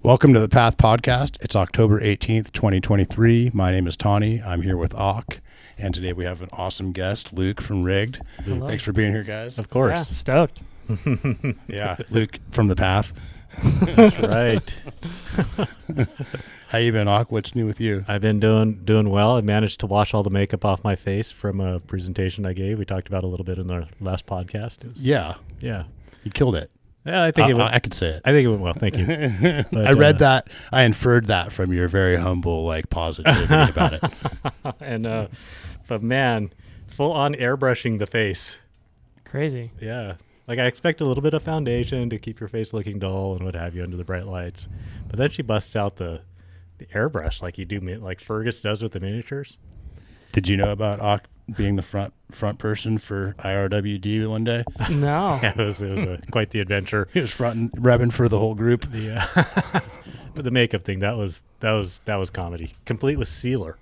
Welcome to the Path Podcast. It's October 18th, 2023. My name is Tani. I'm here with Auk. And today we have an awesome guest, Luke from RiGd. Hello. Thanks for being here, guys. Of course. Yeah, stoked. Yeah, Luke from the Path. That's right. How you been, Auk? What's new with you? I've been doing well. I managed to wash all the makeup off my face from a presentation I gave. We talked about it a little bit in our last podcast. Yeah, Yeah. you killed it. Yeah, I think I could say it. I think it went well. Thank you. But, I read that. I inferred that from your very humble, positivity about it. And but man, full on airbrushing the face. Crazy. Yeah. Like I expect a little bit of foundation to keep your face looking dull and what have you under the bright lights. But then she busts out the airbrush like you do, like Fergus does with the miniatures. Did you know about Auk being the front person for IRWD one day? No. Yeah, it was quite the adventure. He was front and repping for the whole group. But the makeup thing, that was comedy, complete with sealer.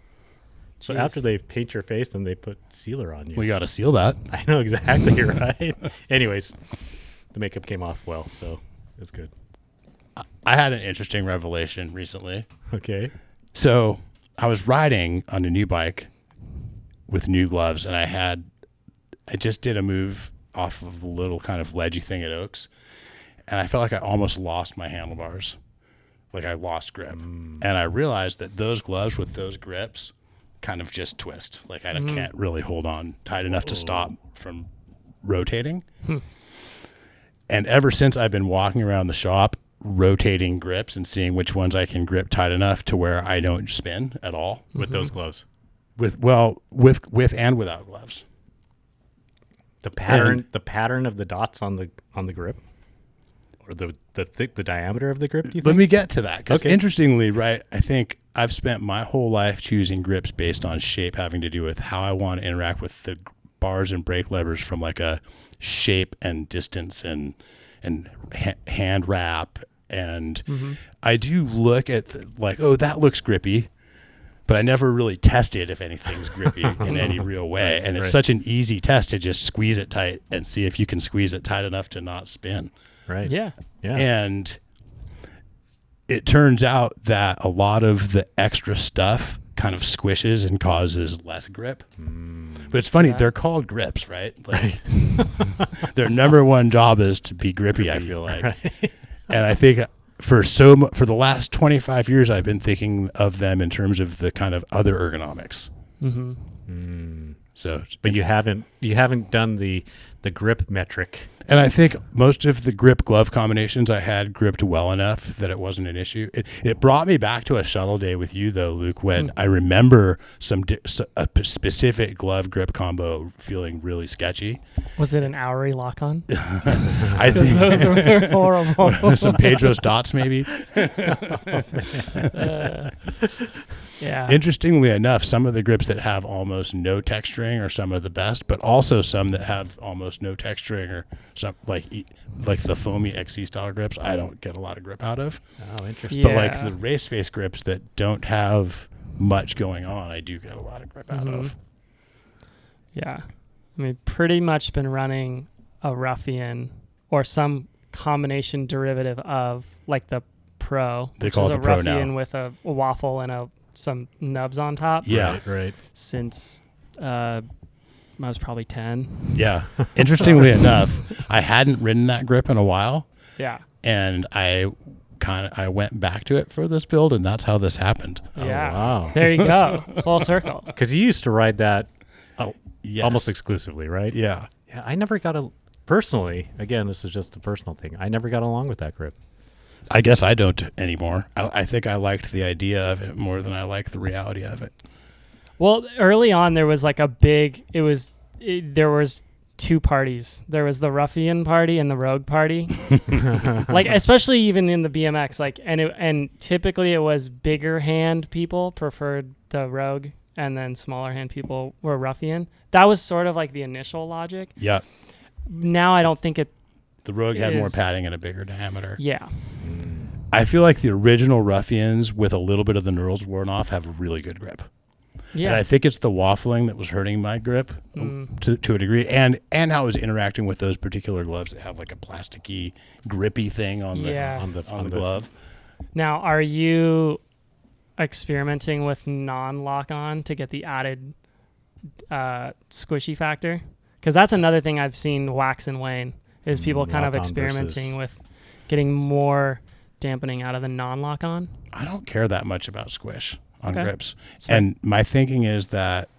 So Jeez. after they paint your face, then they put sealer on you. We got to seal that. I know exactly, right? Anyways, the makeup came off well, so it was good. I had an interesting revelation recently. Okay. So I was riding on a new bike with new gloves, and I just did a move off of a little kind of ledgy thing at Oaks, and I felt like I almost lost my handlebars. Like I lost grip. And I realized that those gloves with those grips kind of just twist. Like I can't really hold on tight enough to stop from rotating. And ever since I've been walking around the shop rotating grips and seeing which ones I can grip tight enough to where I don't spin at all. With those gloves. With and without gloves. The pattern of the dots on the grip, or the diameter of the grip. Do you think? Let me get to that because Okay. interestingly, right? I think I've spent my whole life choosing grips based on shape, having to do with how I want to interact with the bars and brake levers from like a shape and distance and hand wrap. And I do look at that looks grippy. But I never really tested if anything's grippy in any real way. And it's such an easy test to just squeeze it tight and see if you can squeeze it tight enough to not spin. Right. Yeah. Yeah. And it turns out that a lot of the extra stuff kind of squishes and causes less grip. But it's funny, they're called grips, right? Like their number one job is to be grippy, I feel like. Right. And I think for the last 25 years, I've been thinking of them in terms of the kind of other ergonomics. So, But you haven't done the grip metric. and I think most of the grip glove combinations I had gripped well enough that it wasn't an issue. It brought me back to a shuttle day with you though, Luke, when I remember a specific glove grip combo feeling really sketchy. Was it an Hourly lock-on? I Those think were horrible. some Pedro's dots maybe. Yeah. Interestingly enough, some of the grips that have almost no texturing are some of the best, but also some that have almost no texturing or some like the foamy XC style grips, I don't get a lot of grip out of. Oh, interesting. But like the race face grips that don't have much going on, I do get a lot of grip out of. Yeah. I mean, pretty much been running a Ruffian or some combination derivative of like the Pro. They which call is it a the Pro Ruffian now. with a waffle and some nubs on top. Yeah. Right. Since I was probably 10. Yeah. Interestingly enough, I hadn't ridden that grip in a while, Yeah. and I went back to it for this build, and that's how this happened. Yeah. Wow. There you go. Full circle. Because you used to ride that Yes. almost exclusively, right? Yeah. Yeah, I never got personally, again, this is just a personal thing. I never got along with that grip. I guess I don't anymore. I think I liked the idea of it more than I like the reality of it. Well, early on there was like there was two parties. There was the Ruffian party and the Rogue party. Like especially even in the BMX, and typically it was bigger hand people preferred the Rogue and then smaller hand people were Ruffian. That was sort of like the initial logic. Yeah. Now I don't think it The Rogue had more padding and a bigger diameter. Yeah. I feel like the original Ruffians with a little bit of the knurls worn off have a really good grip. Yeah. And I think it's the waffling that was hurting my grip to a degree, and how I was interacting with those particular gloves that have like a plasticky, grippy thing on the glove. Now, are you experimenting with non-lock-on to get the added squishy factor? Because that's another thing I've seen wax and wane is people kind of experimenting with getting more dampening out of the non-lock-on. I don't care that much about squish on grips. And my thinking is that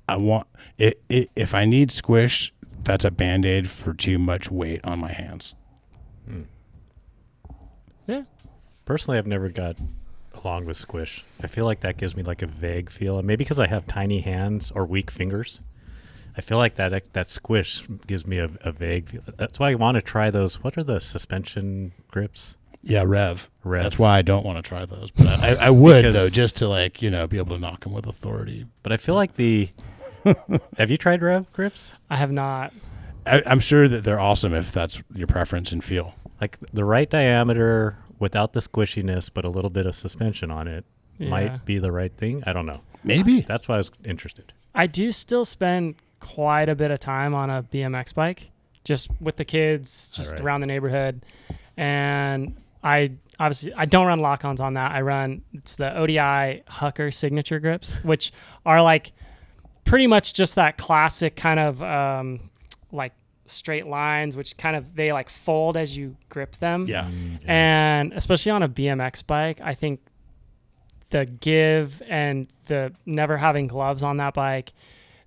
I want it, if I need squish, that's a Band-Aid for too much weight on my hands. Yeah. Personally, I've never got along with squish. I feel like that gives me like a vague feel. And maybe because I have tiny hands or weak fingers, I feel like that squish gives me a vague feel. That's why I want to try those. What are the suspension grips? Yeah, Rev. That's why I don't want to try those. But I would, though, just to like, be able to knock them with authority. But I feel like have you tried Rev grips? I have not. I'm sure that they're awesome if that's your preference and feel. Like the right diameter without the squishiness, but a little bit of suspension on it might be the right thing. I don't know. Maybe. That's why I was interested. I do still spend quite a bit of time on a BMX bike, just with the kids, just around the neighborhood. And I don't run lock-ons on that. It's the ODI Hucker signature grips, which are like pretty much just that classic kind of like straight lines, which kind of they like fold as you grip them. Yeah. And especially on a BMX bike, I think the give and the never having gloves on that bike,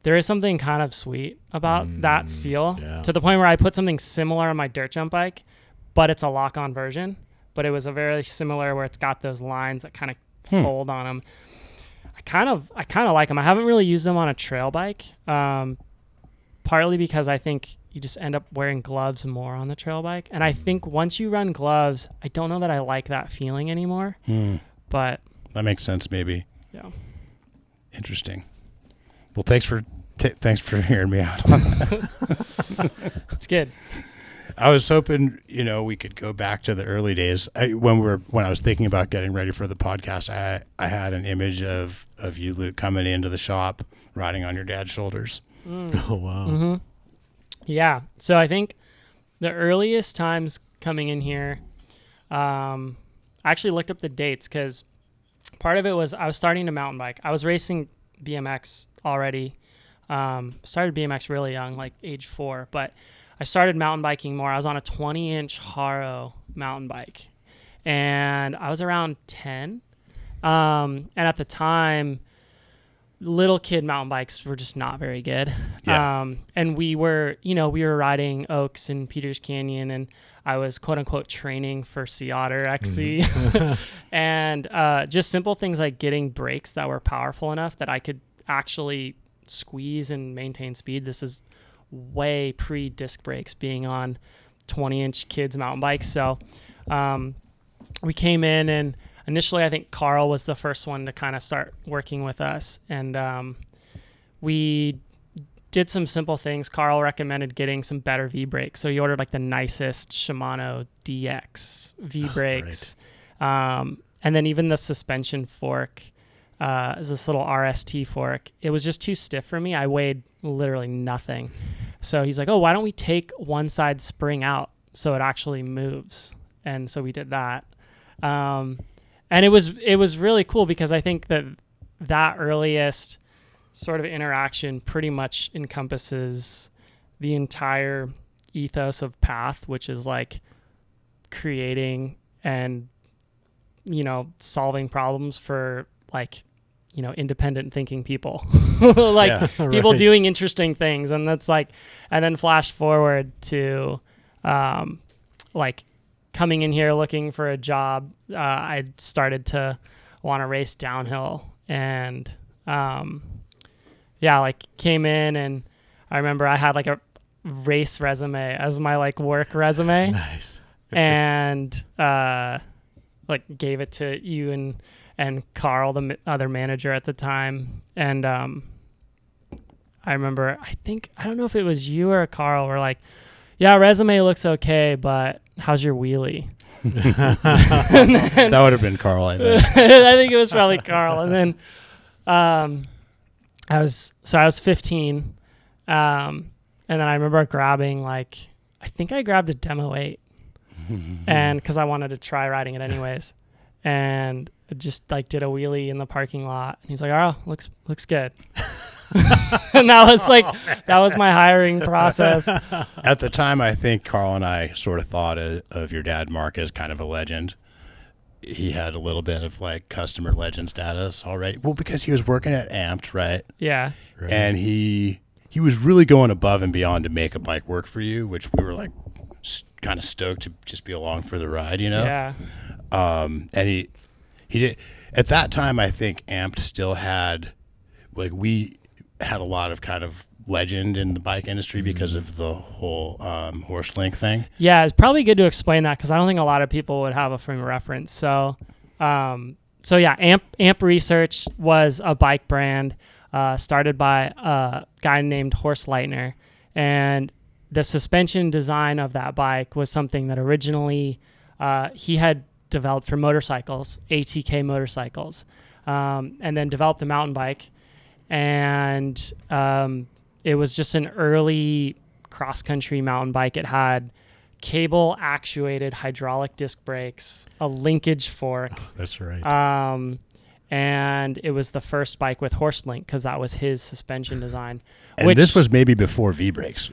there is something kind of sweet about that feel to the point where I put something similar on my dirt jump bike, but it's a lock-on version. But it was a very similar where it's got those lines that kind of fold on them. I kind of like them. I haven't really used them on a trail bike, partly because I think you just end up wearing gloves more on the trail bike. And I think once you run gloves, I don't know that I like that feeling anymore. But that makes sense, maybe. Yeah. Interesting. Well, thanks for hearing me out on that. It's good. I was hoping, we could go back to the early days. When I was thinking about getting ready for the podcast, I had an image of you, Luke, coming into the shop, riding on your dad's shoulders. Oh, wow. Mm-hmm. Yeah. So I think the earliest times coming in here, I actually looked up the dates because part of it was I was starting to mountain bike. I was racing BMX already. Started BMX really young, like age 4, but I started mountain biking more. I was on a 20-inch Haro mountain bike, and I was around 10. And at the time, little kid mountain bikes were just not very good. Yeah. And we were riding Oaks in Peters Canyon, and I was quote unquote training for Sea Otter XC. And just simple things like getting brakes that were powerful enough that I could actually squeeze and maintain speed. This is way pre disc brakes being on 20-inch kids mountain bikes. So we came in, and initially I think Carl was the first one to kind of start working with us, and we did some simple things. Carl recommended getting some better V brakes, so he ordered like the nicest Shimano DX V brakes. And then even the suspension fork is this little RST fork. It was just too stiff for me. I weighed literally nothing. So he's like, oh, why don't we take one side spring out so it actually moves? And so we did that. And it was really cool because I think that earliest sort of interaction pretty much encompasses the entire ethos of Path, which is like creating and, solving problems for like, independent thinking people, people doing interesting things. And that's like, and then flash forward to, like coming in here looking for a job. I started to want to race downhill, and, came in, and I remember I had like a race resume as my like work resume. Nice. And, gave it to you and Carl, the other manager at the time. And I remember, I don't know if it was you or Carl, were like, yeah, resume looks okay, but how's your wheelie? That would have been Carl, I think. I think it was probably Carl. And then I was 15. And then I remember grabbing I think I grabbed a Demo 8. and because I wanted to try riding it anyways, and just like did a wheelie in the parking lot. And he's like, "Oh, looks good." And that was my hiring process. At the time, I think Carl and I sort of thought of your dad, Mark, as kind of a legend. He had a little bit of like customer legend status already. Well, because he was working at Amped, right? Yeah. Right. And he was really going above and beyond to make a bike work for you, which we were like kind of stoked to just be along for the ride, you know? Yeah. And he did. At that time, I think Amped still had, like, we had a lot of kind of legend in the bike industry because of the whole horse link thing. Yeah, it's probably good to explain that because I don't think a lot of people would have a frame of reference. So yeah, Amp Research was a bike brand started by a guy named Horst Leitner, and the suspension design of that bike was something that originally he had developed for motorcycles, ATK motorcycles, and then developed a mountain bike, and it was just an early cross-country mountain bike. It had cable-actuated hydraulic disc brakes, a linkage fork. Oh, that's right. And it was the first bike with horse link because that was his suspension design. And this was maybe before V-brakes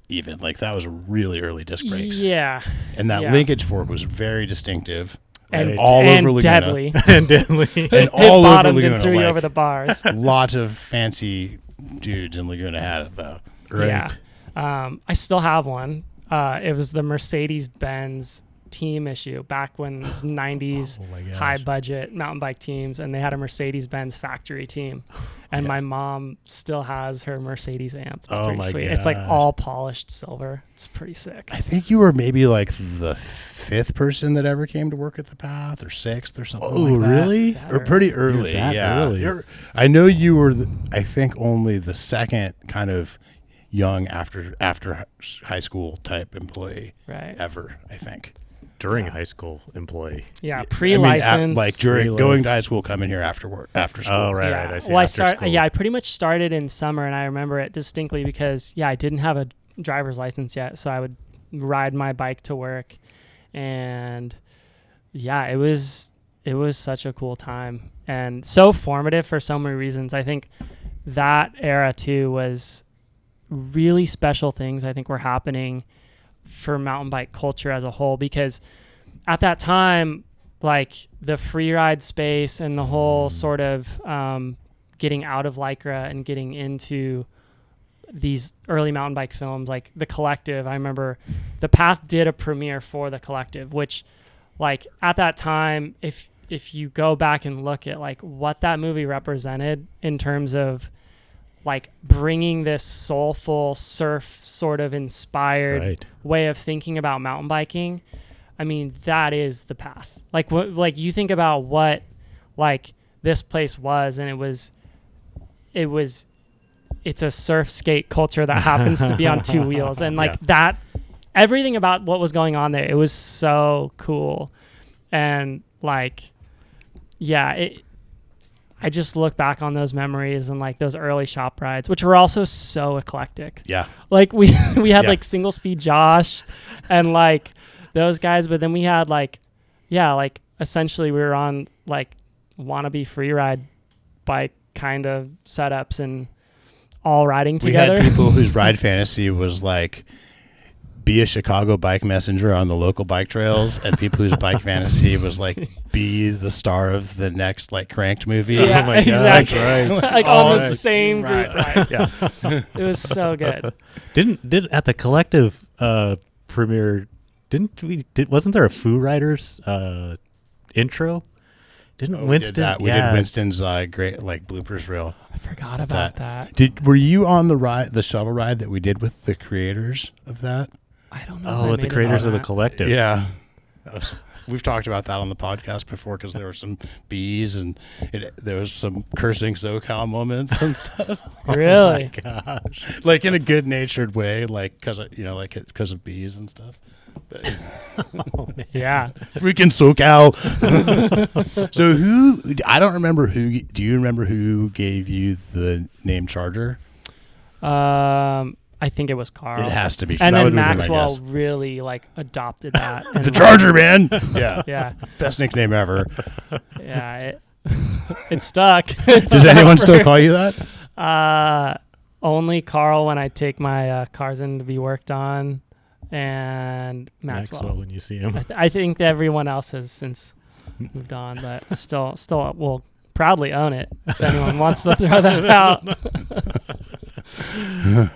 even. Like, that was really early disc brakes. Yeah. And that linkage fork was very distinctive. And all over Laguna. Deadly. And deadly. And all over bottomed Laguna. and threw you like, over the bars. lots of fancy dudes in Laguna had it, though. Right. Yeah. I still have one. It was the Mercedes-Benz team issue back when it was 90s high budget mountain bike teams, and they had a Mercedes-Benz factory team. And my mom still has her Mercedes amp. It's pretty sweet. It's like all polished silver. It's pretty sick. I think you were maybe like the 5th person that ever came to work at the Path, or 6th or something like that. Really? Or pretty early. You're that Yeah. early. I know you were, I think, only the 2nd kind of young after high school type employee ever, I think. During high school employee. Yeah, pre-license. Like during going to high school, coming here after work, after school. Oh, right, Yeah. right. I see. Well, I pretty much started in summer, and I remember it distinctly because, I didn't have a driver's license yet, so I would ride my bike to work, and it was such a cool time and so formative for so many reasons. I think that era too was really special things I think were happening for mountain bike culture as a whole, because at that time, like the free ride space and the whole sort of getting out of Lycra and getting into these early mountain bike films, like The Collective. I remember the Path did a premiere for The Collective, which like at that time, if you go back and look at like what that movie represented in terms of like bringing this soulful surf sort of inspired way of thinking about mountain biking, I mean, that is the Path. Like what, like you think about what like this place was, and it's a surf skate culture that happens to be on 2 wheels, and like that, everything about what was going on there, it was so cool. And like, I just look back on those memories and like those early shop rides, which were also so eclectic. Yeah. Like we had like Single Speed Josh and like those guys, but then we had like essentially we were on like wannabe free ride bike kind of setups and all riding together. We had people whose ride fantasy was like be a Chicago bike messenger on the local bike trails, and people whose bike fantasy was like be the star of the next like Cranked movie. Yeah, oh my exactly. God. Like on the same group ride. Yeah. It was so good. Did at the Collective premiere, wasn't there a Foo Riders intro? Didn't Winston? We did that. We did Winston's great like bloopers reel. I forgot about that. Were you on the shuttle ride that we did with the creators of that? I don't know. Oh, with the creators of the Collective. Yeah. We've talked about that on the podcast before because there were some bees and there was some cursing SoCal moments and stuff. Really? Oh my gosh. Like in a good-natured way, like because of bees and stuff. But, yeah. Freaking SoCal. So I don't remember who. Do you remember who gave you the name Charger? I think it was Carl. It has to be. And that then would be my Maxwell guess. really like adopted that. And The Charger, man. Yeah. Yeah. Best nickname ever. Yeah. It stuck. Does anyone still call you that? Only Carl when I take my cars in to be worked on, and Maxwell when you see him. I think everyone else has since moved on, but still will proudly own it if anyone wants to throw that out.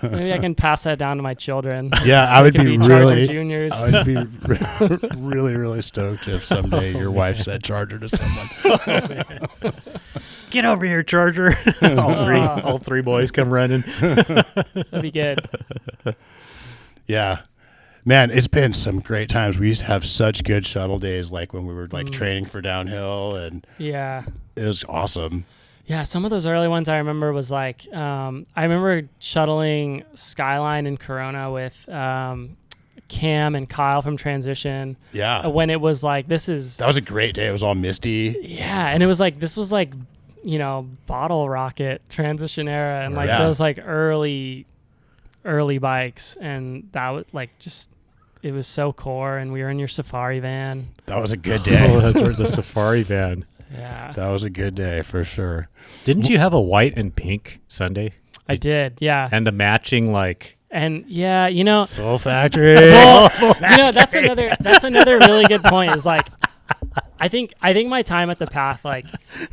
Maybe I can pass that down to my children. Yeah, I would They be could Charger really. juniors. I would be really, really stoked if someday your wife said Charger to someone. Get over here, Charger. all three boys come running. That'd be good. Yeah. Man, it's been some great times. We used to have such good shuttle days, like when we were like training for downhill, and Yeah. it was awesome. Yeah, some of those early ones I remember was like, I remember shuttling Skyline in Corona with Cam and Kyle from Transition. Yeah. When it was like, this is, That was a great day. It was all misty. yeah, and it was like, this was like, you know, bottle rocket transition era and like Yeah. those like early bikes. And that was like just, it was so core. And we were in your Safari van. That was a good Oh, day. that's right, the safari van. Yeah, That was a good day for sure. Didn't you have a white and pink Sunday? I did. Yeah. And the matching, like, And yeah, you know, Soul Factory. well, you know, that's another really good point is like, I think my time at the Path, like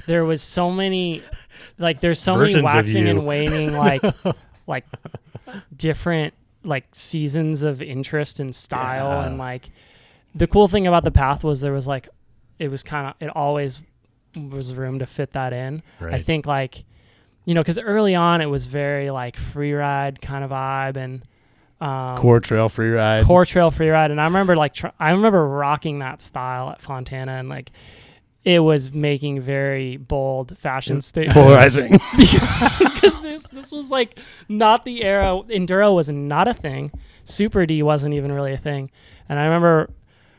there was so many, like there's so Versions many of waxing you. and waning, like different like seasons of interest and style. Yeah. And like the cool thing about the Path was there was like, it always was room to fit that in. Right. I think like, you know, cause early on it was very like free ride kind of vibe and, Core Trail Free Ride. Core Trail Free Ride, and I remember I remember rocking that style at Fontana, and like it was making very bold fashion statements. Polarizing. Because this was like not the era. Enduro was not a thing. Super D wasn't even really a thing. And I remember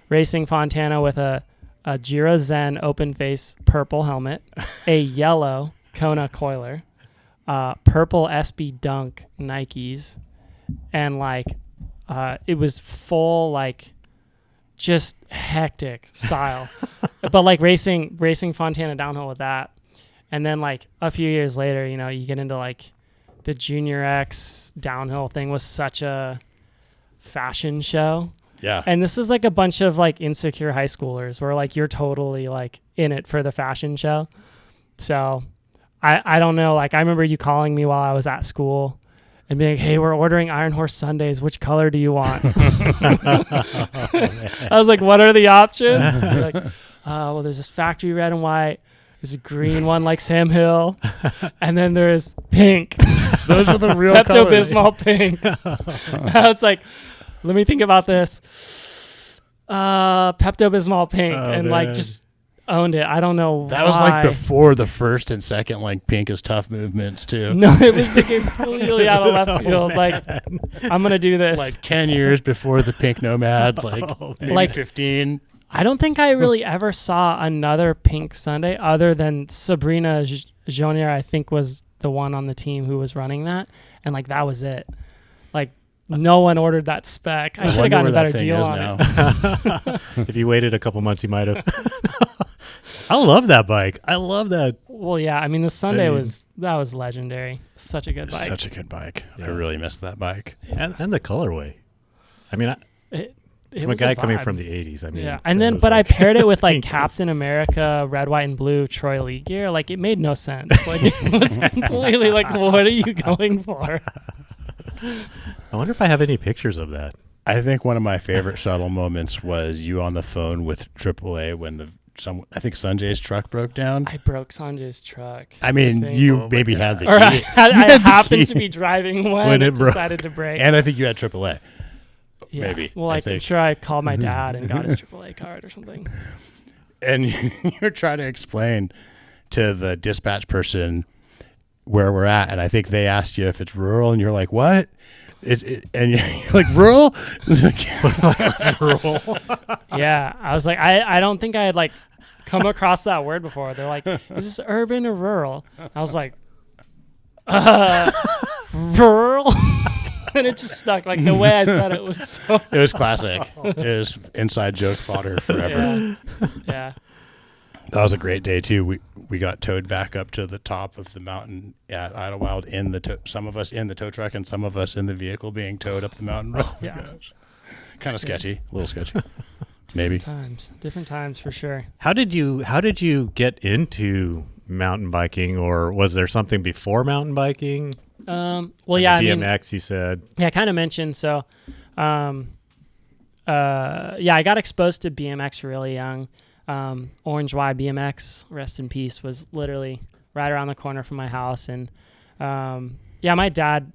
racing Fontana with a Giro Zen open face purple helmet, a yellow Kona coiler, purple SB Dunk Nikes, and like it was full like just hectic style. But like racing Fontana downhill with that. And then like a few years later, you know, you get into like the Junior X downhill thing was such a fashion show. Yeah. And this is like a bunch of like insecure high schoolers where like you're totally like in it for the fashion show. So I don't know. Like I remember you calling me while I was at school and being like, hey, we're ordering Iron Horse Sundays. Which color do you want? I was like, what are the options? You're like, well, there's this factory red and white. There's a green one like Sam Hill. And then there's pink. Those are the real colors. Pepto-Bismol pink. I was like, let me think about this. Pepto-Bismol pink. And like man. just owned it. I don't know That why. was like before the first and second like Pink is Tough movements too. No, it was like completely out of left field. Like, I'm going to do this. Like 10 years before the Pink Nomad, like maybe Like- 15. I don't think I really ever saw another pink Sunday other than Sabrina Jonier, I think was the one on the team who was running that. And like, that was it. Like, no one ordered that spec. I should have gotten a better deal on it. if you waited a couple months, you might have. I love that bike. I love that. Well, yeah. I mean, the Sunday I mean- was legendary. Such a good bike. Such a good bike. Yeah. I really missed that bike. And the colorway. I mean, It from a was guy coming vibe. from the 80s, I mean. Yeah, and that then was but I like- paired it with like Captain America, red, white, and blue Troy Lee gear. Like it made no sense. Like it was completely like, what are you going for? I wonder if I have any pictures of that. I think one of my favorite shuttle moments was you on the phone with AAA when I think Sanjay's truck broke down. I broke Sanjay's truck. I mean, think. you Oh my maybe God. had the Or I, key. I You had the happened key. to be driving when, When it it broke. decided to break. And I think you had AAA. Yeah. maybe, Well, I I'm think. sure I called my dad and got his AAA card or something. And you're trying to explain to the dispatch person where we're at. And I think they asked you if it's rural. And you're like, what? And you're like, rural? Rural. Yeah, I was like, I don't think I had like come across that word before. They're like, is this urban or rural? I was like, rural. And it just stuck. Like the way I said it was so. It was classic. It was inside joke fodder forever. Yeah. That was a great day too. We got towed back up to the top of the mountain at Idlewild in some of us in the tow truck and some of us in the vehicle being towed up the mountain. Oh yeah. Kind of sketchy, a little sketchy. Maybe. Different times for sure. How did you get into mountain biking, or was there something before mountain biking? Well, like yeah, BMX, you said. Yeah, I kind of mentioned. So, I got exposed to BMX really young. Orange Y BMX, rest in peace, was literally right around the corner from my house. And, my dad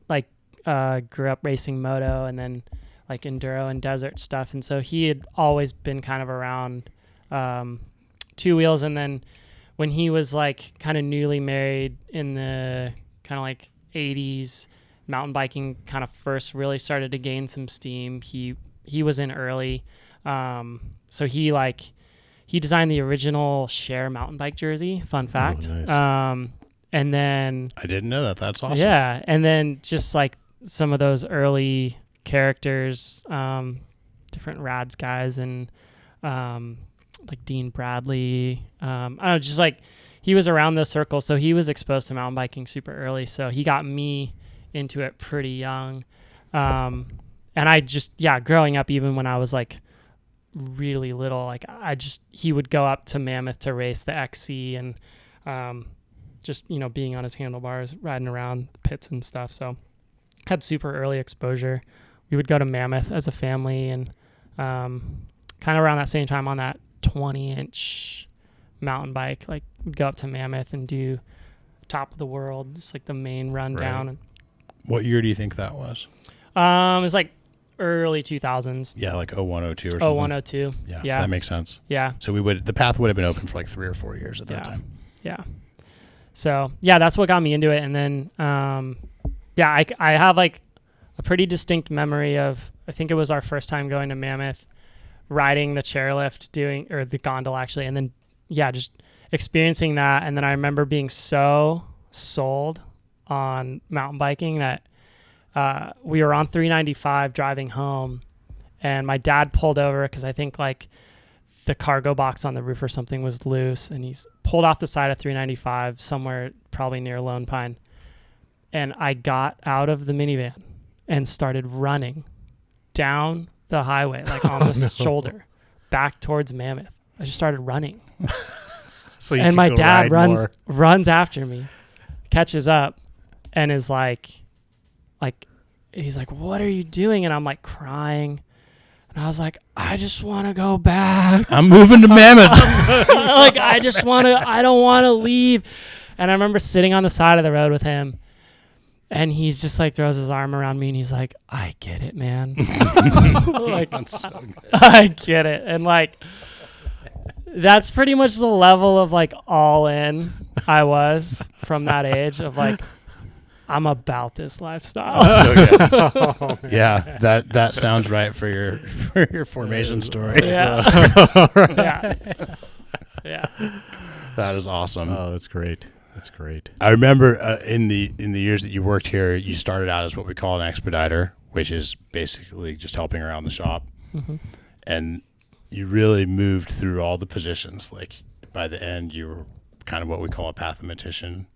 grew up racing moto and then like enduro and desert stuff. And so he had always been kind of around, two wheels. And then when he was like kind of newly married in the kind of like 80s, mountain biking kind of first really started to gain some steam. He was in early. So he designed the original Share mountain bike jersey. Fun fact. Oh, nice. And then I didn't know that. That's awesome. Yeah. And then just like some of those early characters, different Rads guys and, like Dean Bradley. I don't know, just like he was around those circles. So he was exposed to mountain biking super early. So he got me into it pretty young. And I just, growing up, even when I was like really little, like he would go up to Mammoth to race the XC and, just, being on his handlebars, riding around the pits and stuff. So had super early exposure. We would go to Mammoth as a family and, kind of around that same time on that 20-inch mountain bike, like we'd go up to Mammoth and do top of the world, just like the main rundown. Right. What year do you think that was? It was like early 2000s. Yeah, like 0102 or something. 0102. Yeah, that makes sense. Yeah. So the path would have been open for like 3 or 4 years at that time. Yeah. So that's what got me into it. And then, I have like a pretty distinct memory of, I think it was our first time going to Mammoth, riding the chairlift, or the gondola actually. And then, just experiencing that. And then I remember being so sold on mountain biking that, we were on 395 driving home and my dad pulled over because I think like the cargo box on the roof or something was loose, and he's pulled off the side of 395 somewhere probably near Lone Pine. And I got out of the minivan and started running down the highway, like on the shoulder back towards Mammoth. I just started running. And my dad runs after me, catches up, and is like, he's like, "What are you doing?" And I'm like crying. And I was like, "I just want to go back. I'm moving to Mammoth." Like, I don't want to leave. And I remember sitting on the side of the road with him, and he's just like throws his arm around me and he's like, "I get it, man." Like, That's so good. I get it. And like, that's pretty much the level of like all in I was from that age of like, I'm about this lifestyle. So good. Yeah, that sounds right for your formation story. Yeah. Yeah. That is awesome. Oh, that's great. That's great. I remember in the years that you worked here, you started out as what we call an expediter, which is basically just helping around the shop. Mm-hmm. And you really moved through all the positions. Like by the end, you were kind of what we call a pathomatician,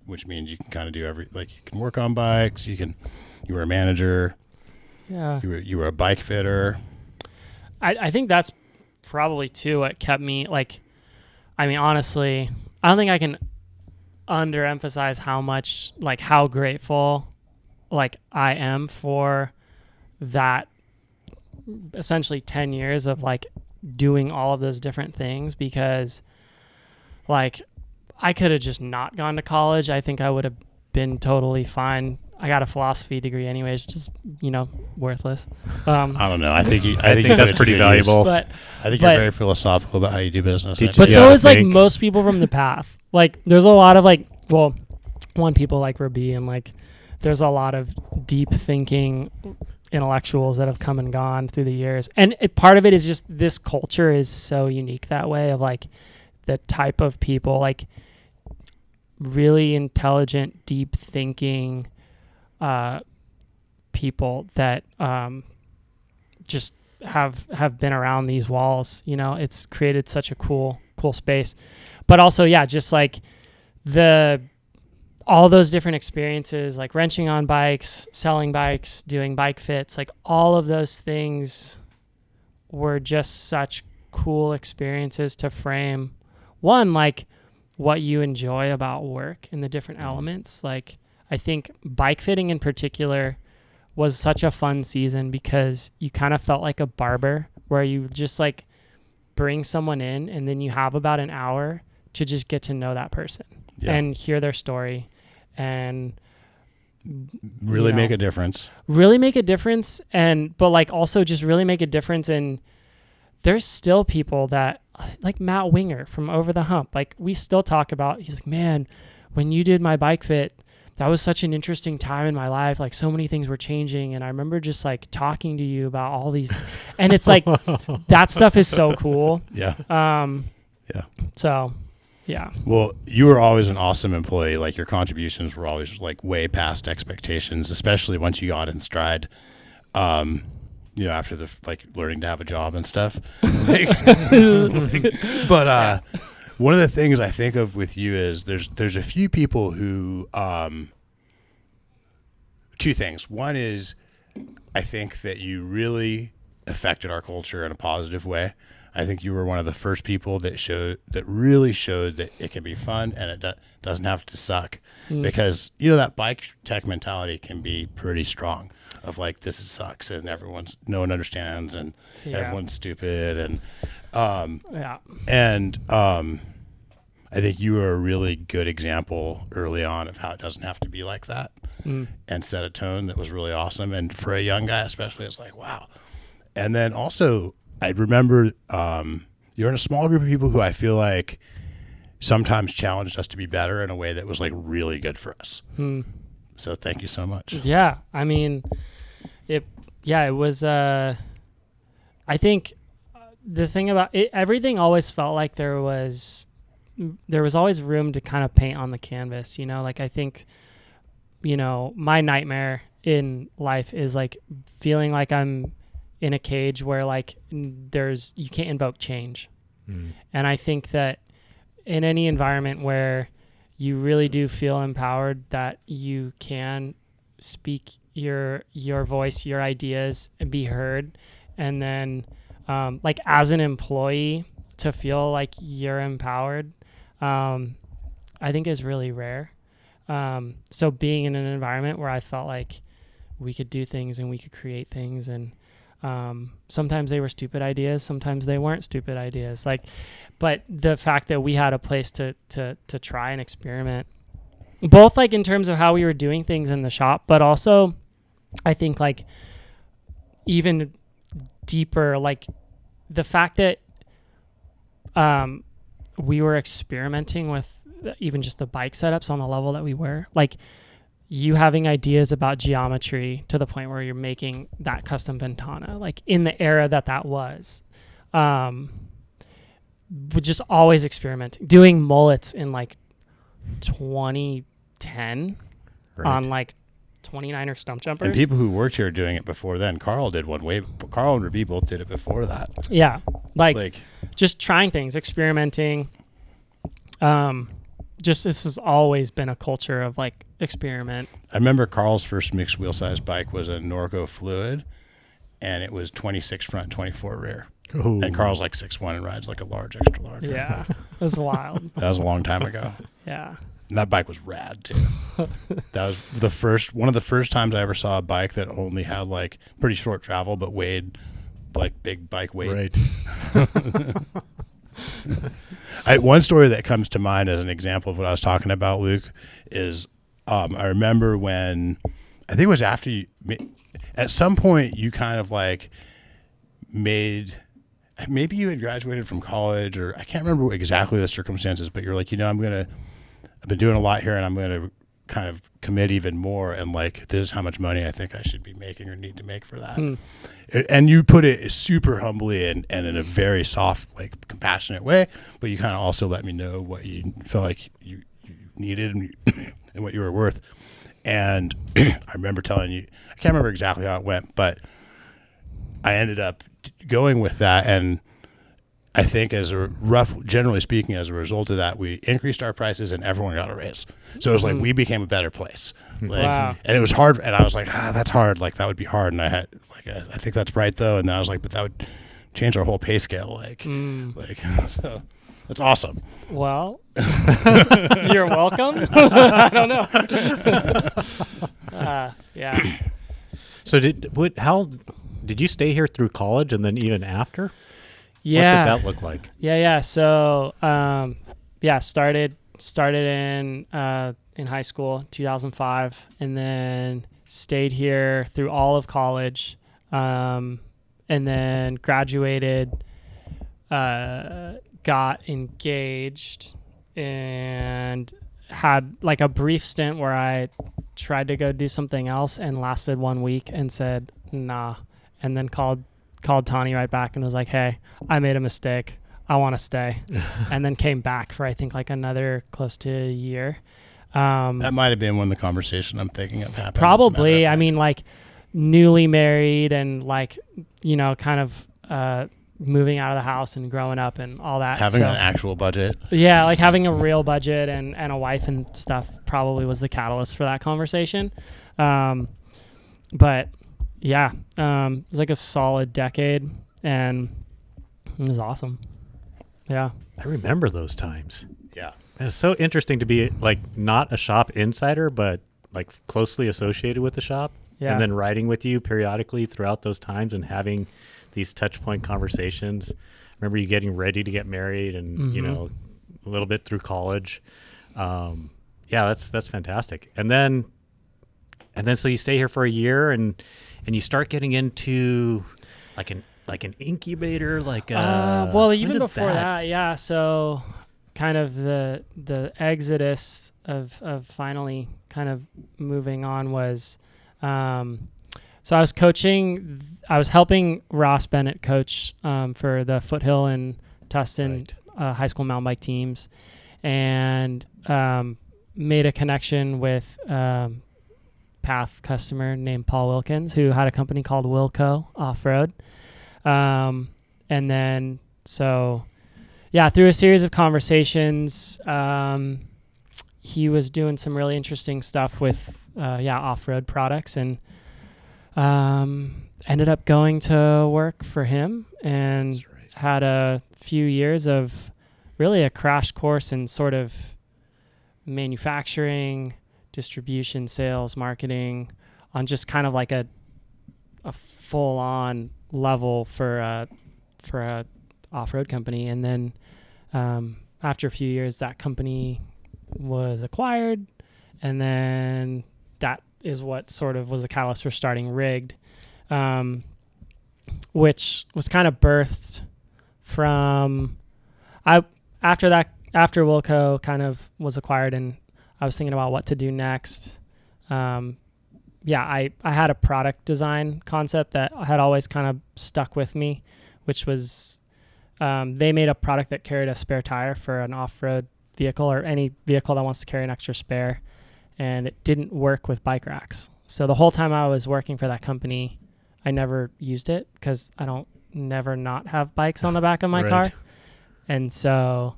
which means you can kind of do you can work on bikes. You were a manager. Yeah. You were a bike fitter. I think that's probably too what kept me like, I mean, honestly, I don't think I can underemphasize how grateful like I am for that essentially 10 years of like doing all of those different things, because like I could have just not gone to college. I think I would have been totally fine. I got a philosophy degree anyways, just, worthless. I don't know. I think that's pretty valuable. But I think you're very philosophical about how you do business. But so is like most people from the path. Like there's a lot of like, well, one, people like RiGd, and like there's a lot of deep thinking intellectuals that have come and gone through the years. And part of it is just this culture is so unique that way, of like the type of people, like really intelligent, deep thinking, people that just have been around these walls. You know, it's created such a cool space. But also, yeah, just like all those different experiences, like wrenching on bikes, selling bikes, doing bike fits, like all of those things were just such cool experiences to frame. One, like what you enjoy about work and the different elements. Like I think bike fitting in particular was such a fun season because you kind of felt like a barber where you just like bring someone in and then you have about an hour to just get to know that person and hear their story and really make a difference. Really make a difference. But like also just really make a difference. And there's still people that like Matt Winger from Over the Hump. Like we still talk about, he's like, man, when you did my bike fit, that was such an interesting time in my life. Like so many things were changing. And I remember just like talking to you about all these, and it's like, that stuff is so cool. Yeah. So yeah. Well, you were always an awesome employee. Like your contributions were always like way past expectations, especially once you got in stride. You know, after the like learning to have a job and stuff. But one of the things I think of with you is there's a few people who two things. One is I think that you really affected our culture in a positive way. I think you were one of the first people that really showed that it can be fun and it doesn't have to suck. Because you know that bike tech mentality can be pretty strong. Of like this sucks and no one understands and everyone's stupid and I think you were a really good example early on of how it doesn't have to be like that and set a tone that was really awesome. And for a young guy especially, it's like wow. And then also I remember you're in a small group of people who I feel like sometimes challenged us to be better in a way that was like really good for us. So thank you so much. Yeah. I mean, it was, I think the thing about it, everything always felt like there was always room to kind of paint on the canvas, you know, like I think, you know, my nightmare in life is like feeling like I'm in a cage where like you can't invoke change. And I think that in any environment where you really do feel empowered that you can speak your voice, your ideas and be heard. And then like as an employee to feel like you're empowered, I think is really rare. So being in an environment where I felt like we could do things and we could create things and sometimes they were stupid ideas, sometimes they weren't stupid ideas. Like, but the fact that we had a place to try and experiment, both like in terms of how we were doing things in the shop, but also I think like even deeper, like the fact that we were experimenting with even just the bike setups on the level that we were, like you having ideas about geometry to the point where you're making that custom Ventana, like in the era that was, we're just always experimenting, doing mullets in like 2010 on like 29er stump jumpers. And people who worked here doing it before then. Carl did one way. Carl and Ruby both did it before that. Yeah. Like just trying things, experimenting. Just this has always been a culture of like experiment. I remember Carl's first mixed wheel size bike was a Norco Fluid, and it was 26 front, 24 rear. Ooh. And Carl's like 6'1" and rides like a large, extra large. Yeah, it was wild. That was a long time ago. Yeah. And that bike was rad too. That was one of the first times I ever saw a bike that only had like pretty short travel, but weighed like big bike weight. Right. One story that comes to mind as an example of what I was talking about, Luke, is I remember when, I think it was after you, at some point you kind of like maybe you had graduated from college, or I can't remember exactly the circumstances, but you're like, you know, I've been doing a lot here and I'm going to kind of commit even more. And like, this is how much money I think I should be making or need to make for that. And you put it super humbly and in a very soft, like compassionate way, but you kind of also let me know what you felt like you needed and what you were worth. And I remember telling you, I can't remember exactly how it went, but I ended up going with that. And I think generally speaking, as a result of that, we increased our prices and everyone got a raise. So it was like, we became a better place. Wow. And it was hard. And I was like, that's hard. Like that would be hard. And I think that's right though. And then I was like, but that would change our whole pay scale. So that's awesome. Well, you're welcome. I don't know. Yeah. So how did you stay here through college and then even after? Yeah. What did that look like? Yeah. So, started in high school, 2005, and then stayed here through all of college, and then graduated, got engaged, and had like a brief stint where I tried to go do something else and lasted 1 week and said, nah, and then called Tani right back and was like, hey, I made a mistake. I want to stay. And then came back for, I think, like another close to a year. That might have been when the conversation I'm thinking of happened. Probably. I mean, like newly married and like, kind of moving out of the house and growing up and all that. Having an actual budget. Yeah, like having a real budget and a wife and stuff probably was the catalyst for that conversation. But yeah, it was like a solid decade and it was awesome. Yeah. I remember those times. Yeah. It's so interesting to be like not a shop insider, but like closely associated with the shop. Yeah. And then riding with you periodically throughout those times and having these touch point conversations. Remember you getting ready to get married and, a little bit through college. Yeah, that's fantastic. And then so you stay here for a year and you start getting into like an incubator, well, even before that, yeah. So kind of the exodus of finally kind of moving on was, so I was helping Ross Bennett coach for the Foothill and Tustin high school mountain bike teams, and made a connection with Path customer named Paul Wilkins, who had a company called Wilco Offroad. And then, so yeah, through a series of conversations, he was doing some really interesting stuff with, off-road products, and, ended up going to work for him and had a few years of really a crash course in sort of manufacturing, distribution, sales, marketing, on just kind of like a full-on level for a off-road company. And then after a few years, that company was acquired, and then that is what sort of was the catalyst for starting RiGd, which was kind of birthed from after Wilco kind of was acquired and I was thinking about what to do next. I had a product design concept that had always kind of stuck with me, which was they made a product that carried a spare tire for an off-road vehicle or any vehicle that wants to carry an extra spare, and it didn't work with bike racks. So the whole time I was working for that company, I never used it because I don't never not have bikes on the back of my car. And so,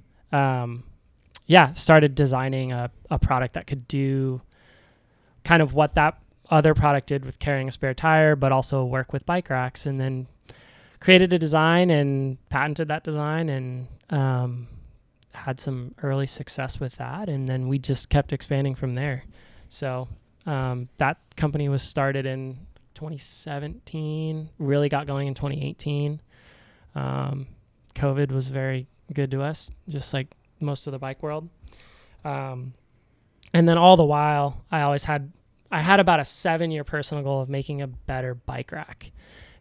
started designing a product that could do kind of what that other product did with carrying a spare tire, but also work with bike racks, and then created a design and patented that design and had some early success with that. And then we just kept expanding from there. So that company was started in 2017, really got going in 2018. COVID was very good to us, just like most of the bike world. And then all the while, I had about a 7-year personal goal of making a better bike rack.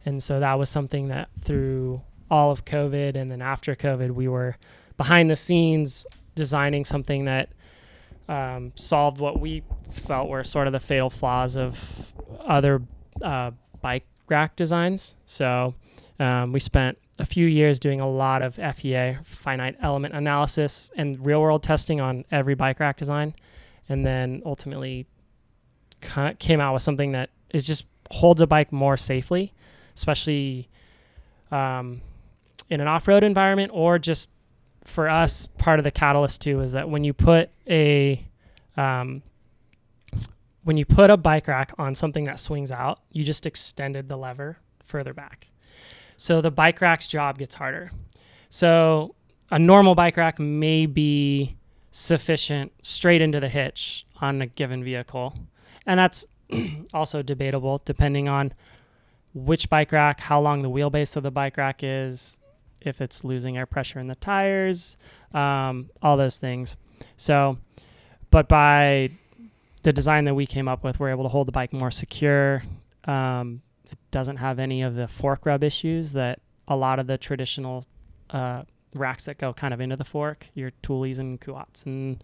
And so that was something that through all of COVID and then after COVID, we were behind the scenes designing something that solved what we felt were sort of the fatal flaws of other bike rack designs. So we spent a few years doing a lot of FEA, finite element analysis, and real world testing on every bike rack design. And then ultimately came out with something that is just holds a bike more safely, especially in an off-road environment, or just for us, part of the catalyst too is that when you put a bike rack on something that swings out, you just extended the lever further back. So the bike rack's job gets harder. So a normal bike rack may be sufficient straight into the hitch on a given vehicle. And that's also debatable depending on which bike rack, how long the wheelbase of the bike rack is, if it's losing air pressure in the tires, all those things. So, but by the design that we came up with, we're able to hold the bike more secure. It doesn't have any of the fork rub issues that a lot of the traditional racks that go kind of into the fork, your Thules and Kuats and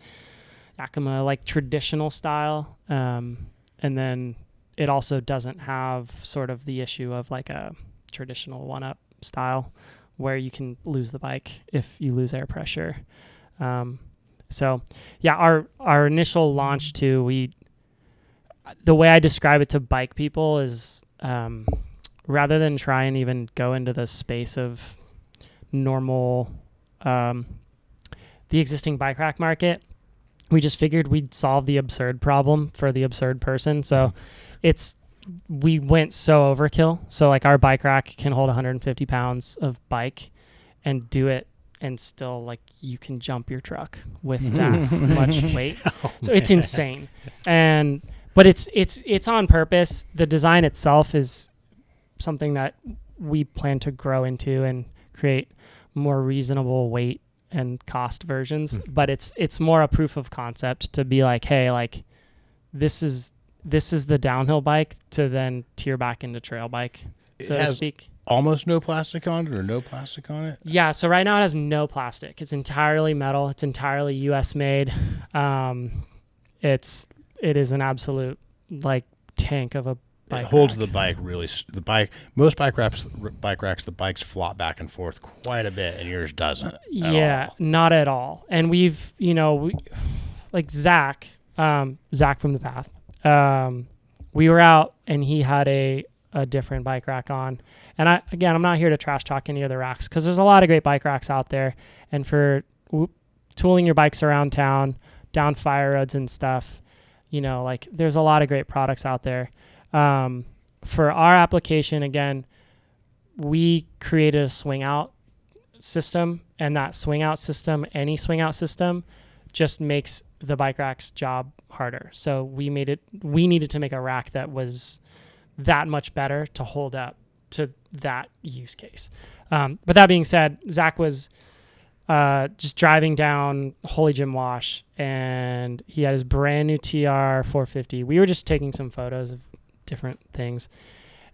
Yakima, like traditional style. And then it also doesn't have sort of the issue of like a traditional one-up style where you can lose the bike if you lose air pressure. So yeah, our initial launch too, the way I describe it to bike people is rather than try and even go into the space of normal, the existing bike rack market, we just figured we'd solve the absurd problem for the absurd person. So we went so overkill. So like our bike rack can hold 150 pounds of bike and do it, and still like you can jump your truck with that much weight. So it's insane. But it's on purpose. The design itself is something that we plan to grow into and create more reasonable weight and cost versions. But it's more a proof of concept to be like, hey, like this is the downhill bike to then tear back into trail bike, so to speak. Almost no plastic on it, or no plastic on it? Yeah, so right now it has no plastic. It's entirely metal. It's entirely US made. It is an absolute like tank of a bike. It holds rack. the bike really. Most bike racks, the bikes flop back and forth quite a bit, and yours doesn't. Yeah, not at all. And we've, like Zach from the Path. We were out and he had a different bike rack on. And I'm not here to trash talk any of the racks because there's a lot of great bike racks out there. And for tooling your bikes around town, down fire roads and stuff, like there's a lot of great products out there. For our application, again, we created a swing out system, and that swing out system, any swing out system, just makes the bike rack's job harder. So we needed to make a rack that was that much better to hold up to that use case. But that being said, Zach was just driving down Holy Gym Wash, and he had his brand new TR 450. We were just taking some photos of different things,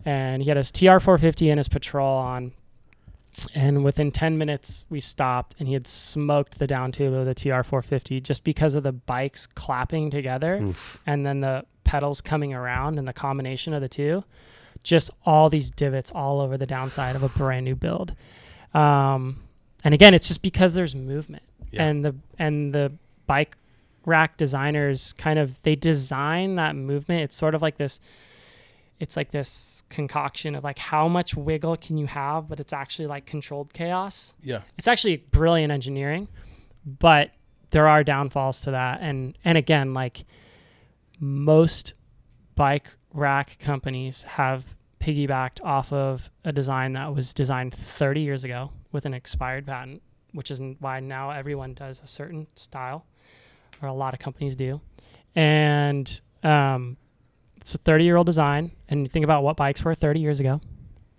and he had his TR 450 and his Patrol on. And within 10 minutes, we stopped, and he had smoked the down tube of the TR 450 just because of the bikes clapping together. Oof. And then the pedals coming around and the combination of the two. Just all these divots all over the downside of a brand new build. And again, it's just because there's movement. Yeah. And the bike rack designers they design that movement. It's sort of like this. It's like this concoction of like how much wiggle can you have, but it's actually like controlled chaos. Yeah. It's actually brilliant engineering, but there are downfalls to that. And again, like most bike rack companies have piggybacked off of a design that was designed 30 years ago with an expired patent, which is why now everyone does a certain style, or a lot of companies do. And it's a 30-year-old design, and you think about what bikes were 30 years ago.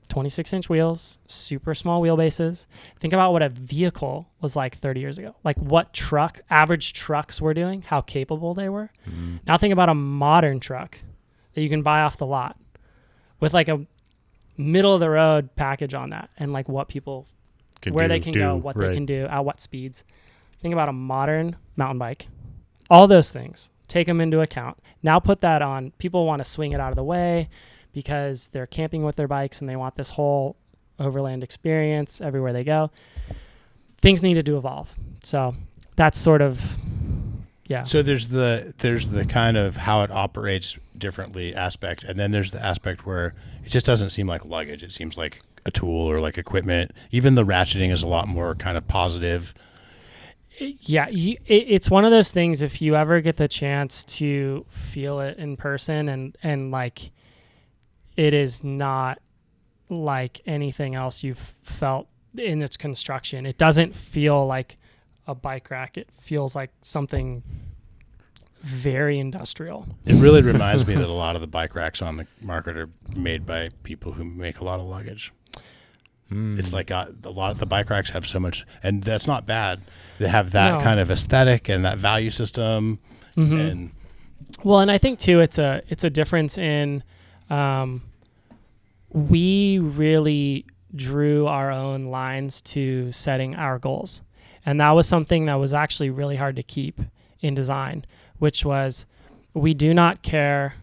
26-inch wheels, super small wheelbases. Think about what a vehicle was like 30 years ago. Like what average trucks were doing, how capable they were. Mm-hmm. Now think about a modern truck that you can buy off the lot with like a middle-of-the-road package on that, and like what people, they can go, what they can do, at what speeds. Think about a modern mountain bike. All those things. Take them into account. Now put that on. People want to swing it out of the way because they're camping with their bikes and they want this whole overland experience everywhere they go. Things needed to evolve. So that's sort of Yeah. So there's the kind of how it operates differently aspect, and then there's the aspect where it just doesn't seem like luggage. It seems like a tool or like equipment. Even the ratcheting is a lot more kind of positive. Yeah, it's one of those things. If you ever get the chance to feel it in person, and like, it is not like anything else you've felt in its construction. It doesn't feel like a bike rack. It feels like something very industrial. It really reminds me that a lot of the bike racks on the market are made by people who make a lot of luggage. It's like a lot of the bike racks have so much, and that's not bad. They have that kind of aesthetic and that value system. And well, and I think too, it's a difference in, we really drew our own lines to setting our goals. And that was something that was actually really hard to keep in design, which was, we do not care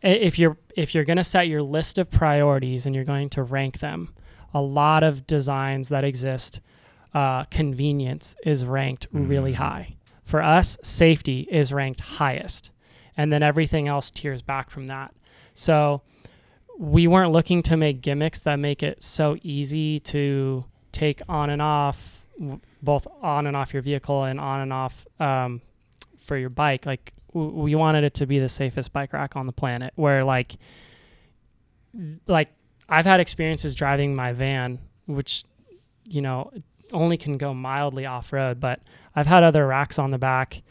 if you're going to set your list of priorities and you're going to rank them. A lot of designs that exist, convenience is ranked really high. For us, safety is ranked highest, and then everything else tiers back from that. So we weren't looking to make gimmicks that make it so easy to take on and off, both on and off your vehicle and on and off for your bike. Like, we wanted it to be the safest bike rack on the planet, where like I've had experiences driving my van, which, you know, only can go mildly off-road, but I've had other racks on the back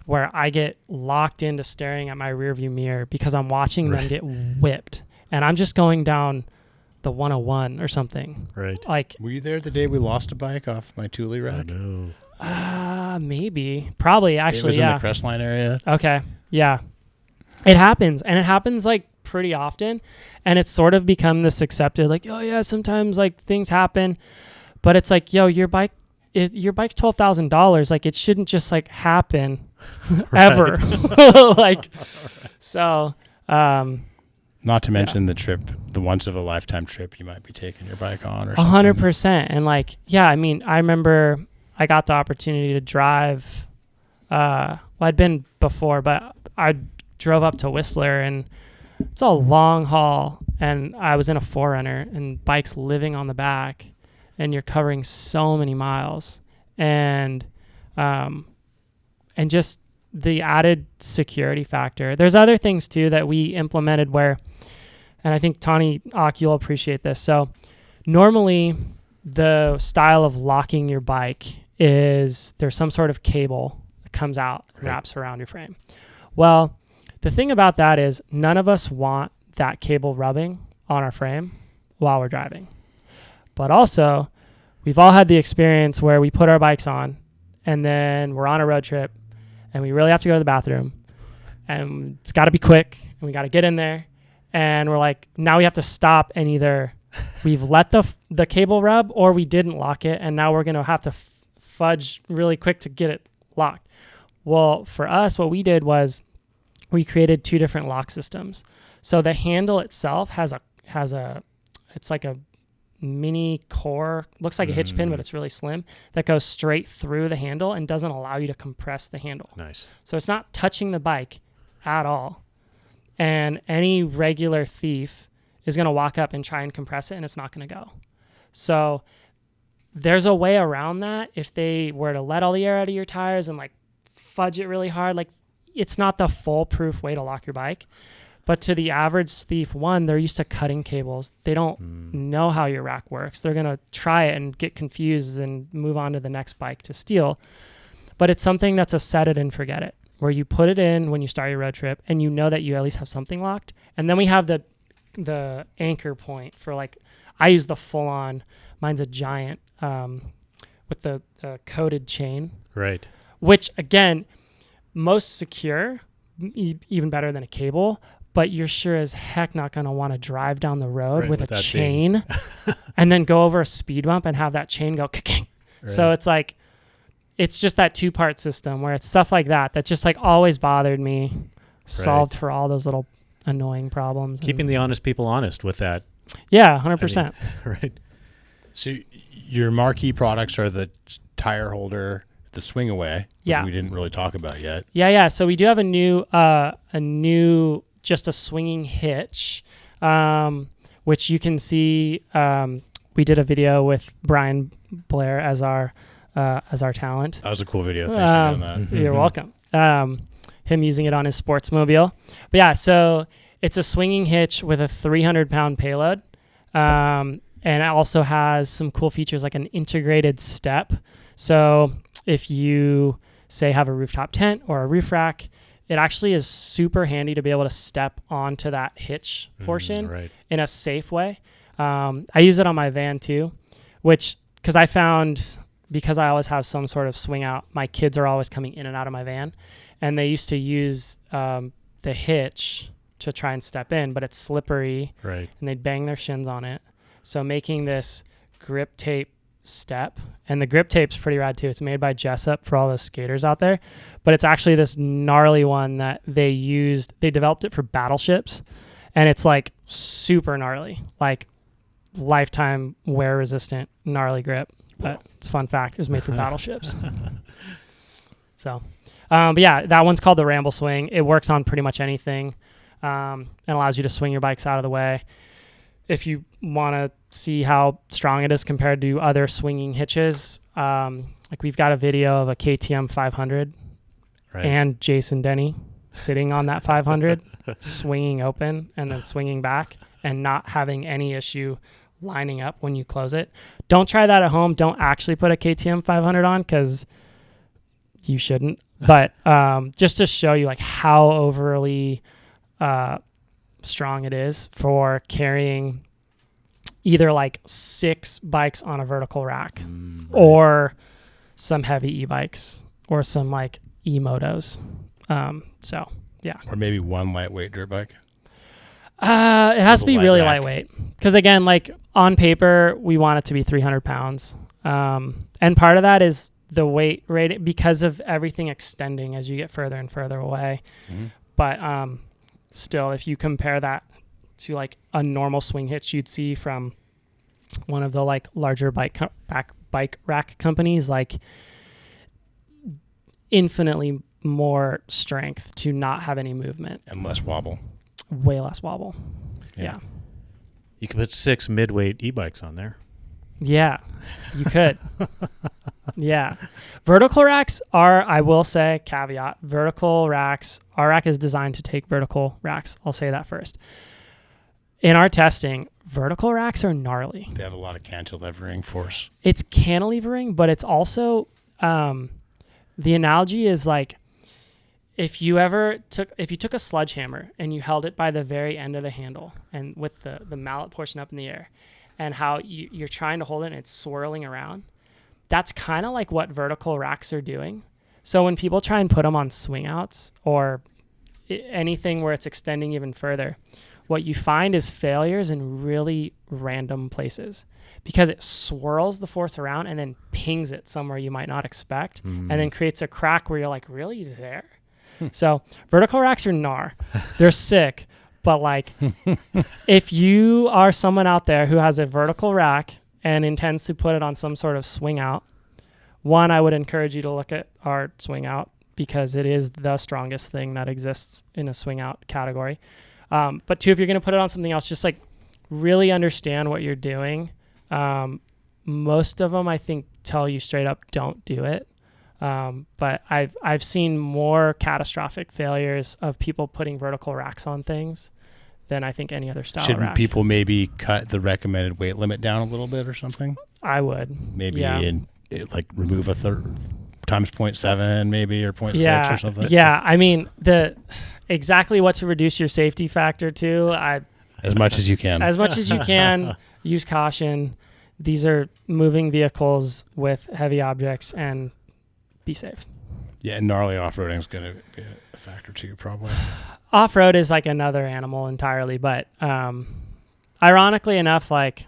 where I get locked into staring at my rearview mirror because I'm watching them get whipped, and I'm just going down the 101 or something. Right. Like, were you there the day we lost a bike off my Thule rack? No. Maybe. Probably, actually, it was in the Crestline area. Okay. Yeah. It happens, and it happens like pretty often, and it's sort of become this accepted, like, oh yeah, sometimes like things happen, but it's like, yo, your bike's $12,000. Like, it shouldn't just like happen ever. Like, so not to mention the trip, the once of a lifetime trip you might be taking your bike on, or 100%. And like, yeah, I mean, I remember I got the opportunity to drive, well, I'd been before, but I drove up to Whistler, and it's a long haul, and I was in a 4Runner, and bikes living on the back, and you're covering so many miles, and just the added security factor. There's other things too that we implemented where, and I think Tani and Auk, you'll appreciate this. So normally the style of locking your bike is there's some sort of cable that comes out and wraps around your frame. Well, the thing about that is none of us want that cable rubbing on our frame while we're driving. But also, we've all had the experience where we put our bikes on, and then we're on a road trip, and we really have to go to the bathroom, and it's got to be quick, and we got to get in there, and we're like, now we have to stop, and either we've let the cable rub, or we didn't lock it, and now we're going to have to fudge really quick to get it locked. Well, for us, what we did was we created two different lock systems. So the handle itself has it's like a mini core, looks like a hitch pin, but it's really slim, that goes straight through the handle and doesn't allow you to compress the handle. Nice. So it's not touching the bike at all. And any regular thief is going to walk up and try and compress it, and it's not going to go. So there's a way around that. If they were to let all the air out of your tires and like fudge it really hard, like, it's not the foolproof way to lock your bike. But to the average thief, one, they're used to cutting cables. They don't know how your rack works. They're going to try it and get confused and move on to the next bike to steal. But it's something that's a set it and forget it, where you put it in when you start your road trip, and you know that you at least have something locked. And then we have the anchor point for, like, I use the full on, mine's a giant with the coated chain. Right. Which, again, most secure, even better than a cable, but you're sure as heck not going to want to drive down the road with a chain and then go over a speed bump and have that chain go kicking. Right. So it's like, it's just that two-part system where it's stuff like that just like always bothered me, solved for all those little annoying problems. Keeping the honest people honest with that. Yeah, 100%. Right. So your marquee products are the tire holder, the swing away, which Yeah. we didn't really talk about yet. Yeah. So we do have a new, just a swinging hitch, which you can see. We did a video with Brian Blair as our talent. That was a cool video. Thanks for doing that. You're welcome. Him using it on his sportsmobile. But yeah, so it's a swinging hitch with a 300-pound payload. And it also has some cool features like an integrated step. So if you, say, have a rooftop tent or a roof rack, it actually is super handy to be able to step onto that hitch portion in a safe way. I use it on my van too, because I found, because I always have some sort of swing out, my kids are always coming in and out of my van, and they used to use the hitch to try and step in, but it's slippery, and they'd bang their shins on it. So making this grip tape step, and the grip tape's pretty rad too. It's made by Jessup for all those skaters out there, but it's actually this gnarly one that they developed it for battleships, and it's like super gnarly, like lifetime wear resistant, gnarly grip. But it's a fun fact. It was made for battleships. So, but yeah, that one's called the Ramble Swing. It works on pretty much anything, and allows you to swing your bikes out of the way. If you want to see how strong it is compared to other swinging hitches, like we've got a video of a KTM 500 and Jason Denny sitting on that 500, swinging open and then swinging back and not having any issue lining up when you close it. Don't try that at home. Don't actually put a KTM 500 on, because you shouldn't. But just to show you like how overly strong it is for carrying either like 6 bikes on a vertical rack or some heavy e-bikes or some like e-motos. So yeah. Or maybe one lightweight dirt bike. It has to be really lightweight, because again, like on paper, we want it to be 300 pounds. And part of that is the weight rate because of everything extending as you get further and further away. But still, if you compare that to like a normal swing hitch you'd see from one of the like larger bike rack companies, like infinitely more strength to not have any movement and less wobble. Way less wobble. Yeah. You could put 6 mid-weight e-bikes on there. Yeah, you could. Yeah. Vertical racks are, I will say, caveat, vertical racks, our rack is designed to take vertical racks. I'll say that first. In our testing, vertical racks are gnarly. They have a lot of cantilevering force. It's cantilevering, but it's also, the analogy is like, if you took a sledgehammer and you held it by the very end of the handle and with the mallet portion up in the air, and how you're trying to hold it and it's swirling around, that's kind of like what vertical racks are doing. So when people try and put them on swing outs or anything where it's extending even further, what you find is failures in really random places, because it swirls the force around and then pings it somewhere you might not expect, and then creates a crack where you're like, really there? So vertical racks are gnar. They're sick. But like, if you are someone out there who has a vertical rack and intends to put it on some sort of swing out, one, I would encourage you to look at our swing out, because it is the strongest thing that exists in a swing out category. But two, if you're going to put it on something else, just like really understand what you're doing. Most of them, I think, tell you straight up, don't do it. But I've seen more catastrophic failures of people putting vertical racks on things than I think any other style Shouldn't rack. people maybe cut the recommended weight limit down a little bit or something? I would. Maybe Yeah. like remove a third times 0.7 maybe, or 0.6 or something. Yeah. I mean, exactly what to reduce your safety factor to, as much as you can. as much as you can, use caution. These are moving vehicles with heavy objects, and be safe. Yeah, and gnarly off-roading is going to be a factor too, probably. Off-road is like another animal entirely, but ironically enough, like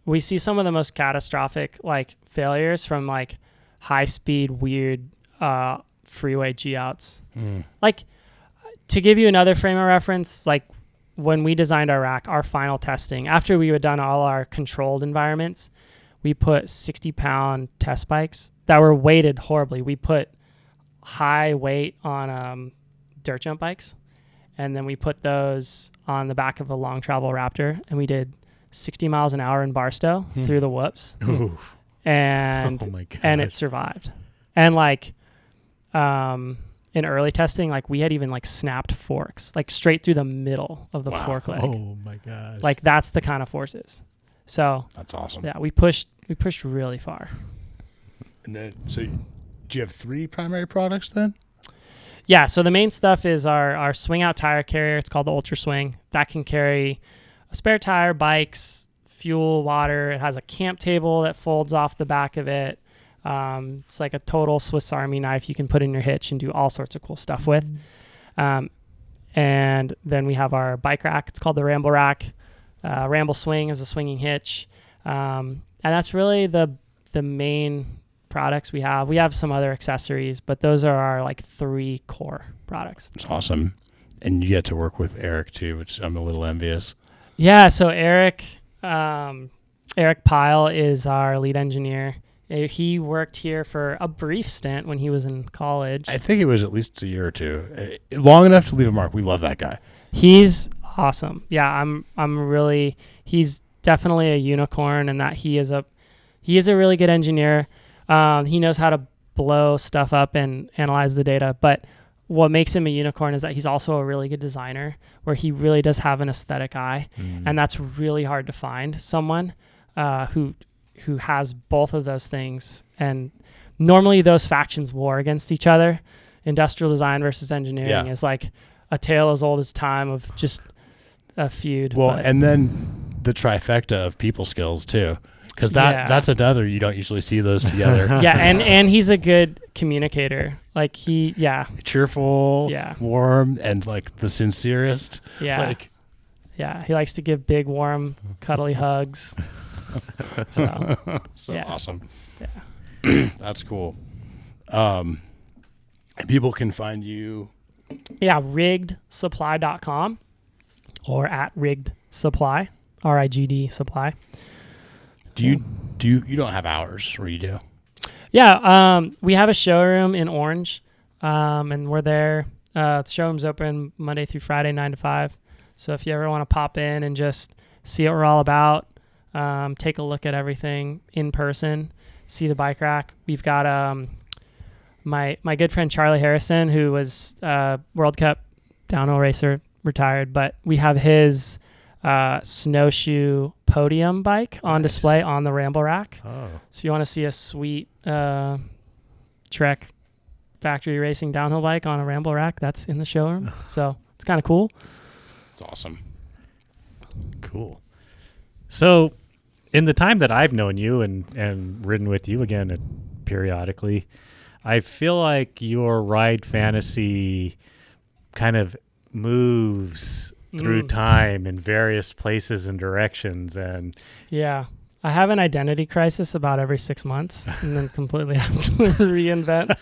we see some of the most catastrophic like failures from like high-speed weird freeway G-outs. Like, to give you another frame of reference, like when we designed our rack, our final testing, after we had done all our controlled environments, we put 60-pound test bikes that were weighted horribly. We put high weight on dirt jump bikes, and then we put those on the back of a long travel Raptor, and we did 60 miles an hour in Barstow through the whoops. Ooh. And Oh my gosh. and it survived. And like in early testing, like we had even like snapped forks, like straight through the middle of the fork leg. Oh my gosh. Like that's the kind of forces. So That's awesome. yeah, we pushed really far. And then, so do you have 3 primary products then? Yeah, so the main stuff is our swing out tire carrier. It's called the Ultra Swing. That can carry a spare tire, bikes, fuel, water. It has a camp table that folds off the back of it. It's like a total Swiss Army knife you can put in your hitch and do all sorts of cool stuff with. And then we have our bike rack. It's called the Ramble Rack. Ramble Swing is a swinging hitch. And that's really the main products we have. We have some other accessories, but those are our like 3 core products. It's awesome. And you get to work with Eric too, which I'm a little envious. Yeah, so Eric Pyle is our lead engineer. He worked here for a brief stint when he was in college. I think it was at least a year or 2. Long enough to leave a mark. We love that guy. He's awesome. Yeah, I'm really, he's definitely a unicorn in that he is a really good engineer. He knows how to blow stuff up and analyze the data, but what makes him a unicorn is that he's also a really good designer, where he really does have an aesthetic eye. And that's really hard to find someone who has both of those things. And normally those factions war against each other. Industrial design versus engineering is like a tale as old as time of just a feud. Well, and then the trifecta of people skills too, because that's another, you don't usually see those together. Yeah, and he's a good communicator. Like cheerful, warm, and like the sincerest. Yeah, he likes to give big, warm, cuddly hugs. So awesome. Yeah. That's cool. People can find you. Yeah, RiGdSupply.com or at RiGd Supply, RiGd Supply. Do you don't have hours, or you do? Yeah, we have a showroom in Orange, and we're there. The showroom's open Monday through Friday, 9 to 5. So if you ever want to pop in and just see what we're all about, take a look at everything in person, see the bike rack. We've got my good friend Charlie Harrison, who was World Cup downhill racer, retired, but we have his snowshoe podium bike on display on the Ramble Rack. Oh. So you want to see a sweet Trek factory racing downhill bike on a Ramble Rack, that's in the showroom. So it's kind of cool. It's awesome. Cool. So in the time that I've known you and ridden with you again periodically, I feel like your ride fantasy kind of moves through time in various places and directions. And yeah, I have an identity crisis about every 6 months and then completely have to reinvent.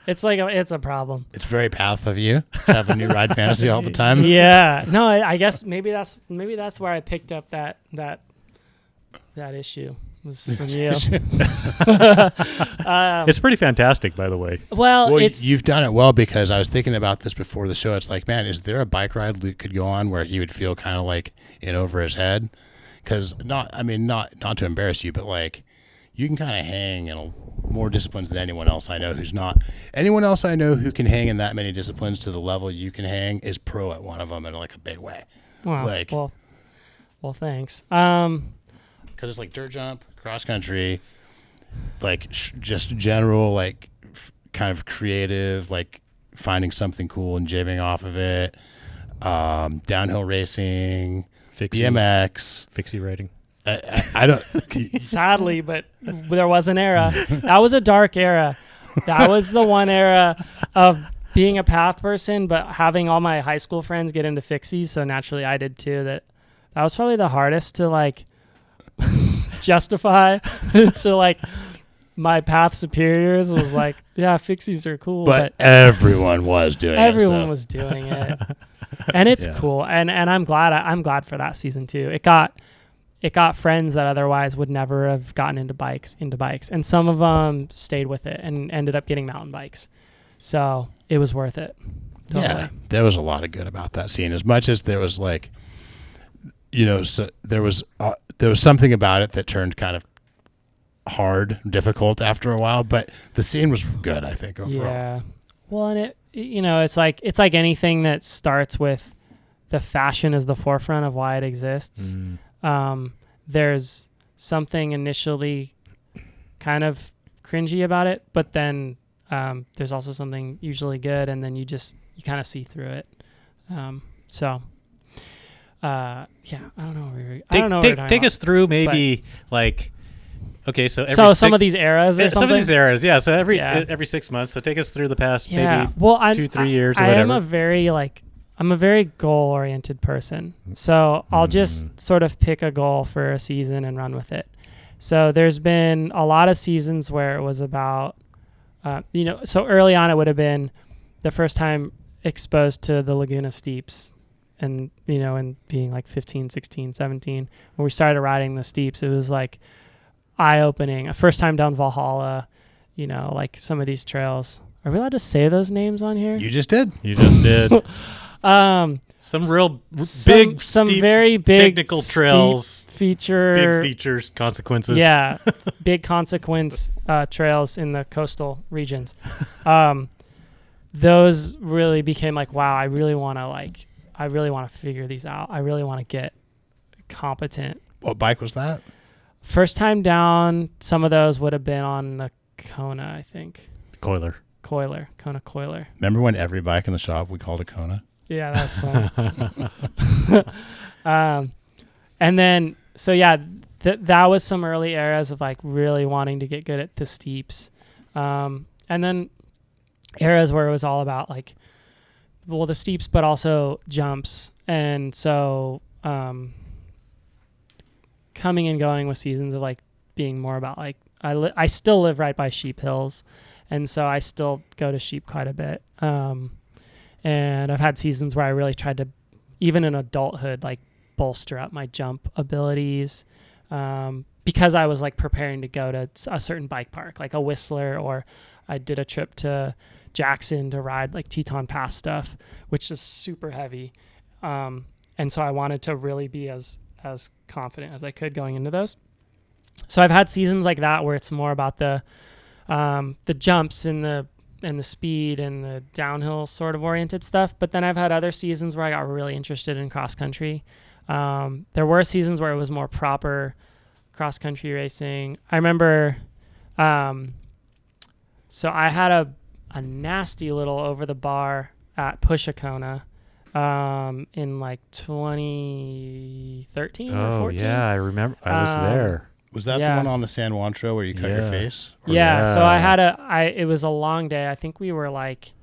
It's like it's a problem. It's very Path of you to have a new ride fantasy all the time. Yeah. No, I guess maybe that's where I picked up that issue was from you. It's pretty fantastic, by the way. Well, you've done it well, because I was thinking about this before the show. It's like, man, is there a bike ride Luke could go on where he would feel kind of like in over his head? Because not to embarrass you, but like you can kind of hang in more disciplines than anyone else I know anyone else I know who can hang in that many disciplines to the level you can hang is pro at one of them in like a big way. Wow. Well, thanks. Because it's like dirt jump, cross country, like just general, like kind of creative, like finding something cool and jamming off of it. Downhill racing, BMX, fixie riding. I don't. Sadly, but there was an era. That was a dark era. That was the one era of being a Path person, but having all my high school friends get into fixies, so naturally I did too. That was probably the hardest to like justify to like my Path superiors. Was like, yeah, fixies are cool, but everyone was doing everyone was doing it, and it's cool. And I'm glad for that season too. it got friends that otherwise would never have gotten into bikes, and some of them stayed with it and ended up getting mountain bikes. So it was worth it. Totally. Yeah, there was a lot of good about that scene. As much as there was like, so there was something about it that turned kind of hard, difficult after a while, but the scene was good, I think, overall. Yeah. Well, and it's like anything that starts with the fashion as the forefront of why it exists. There's something initially kind of cringy about it, but then there's also something usually good, and then you kind of see through it. Yeah, I don't know. Take us through maybe like. Okay, so some of these eras or something? Some of these eras, yeah. So every 6 months. So take us through the past maybe 2-3 years or whatever. I'm a very goal-oriented person. So I'll just sort of pick a goal for a season and run with it. So there's been a lot of seasons where it was about, so early on it would have been the first time exposed to the Laguna Steeps and, and being like 15, 16, 17. When we started riding the Steeps, it was like eye-opening. A first time down Valhalla, like some of these trails. Are we allowed to say those names on here? You just did. Some very big technical trails, big features, consequences. Yeah, big consequence trails in the coastal regions. Those really became like, wow, I really want to figure these out. I really want to get competent. What bike was that? First time down, some of those would have been on the Kona, I think. Kona Coiler. Remember when every bike in the shop we called a Kona? Yeah, that's fun. And then, so yeah, that was some early eras of like really wanting to get good at the steeps. And then eras where it was all about like, well, the steeps, but also jumps. And so, coming and going with seasons of like being more about like, I still live right by Sheep Hills. And so I still go to Sheep quite a bit. And I've had seasons where I really tried to, even in adulthood, like bolster up my jump abilities because I was like preparing to go to a certain bike park, like a Whistler, or I did a trip to Jackson to ride like Teton Pass stuff, which is super heavy. And so I wanted to really be as confident as I could going into those. So I've had seasons like that where it's more about the jumps and the speed and the downhill sort of oriented stuff. But then I've had other seasons where I got really interested in cross country. There were seasons where it was more proper cross country racing. I remember, so I had a nasty little over the bar at Pushakona in like 2013 or 14. Yeah, I remember. I was there. Was that the one on the San Juan Trail where you cut your face? Yeah. So I had it was a long day. I think we were like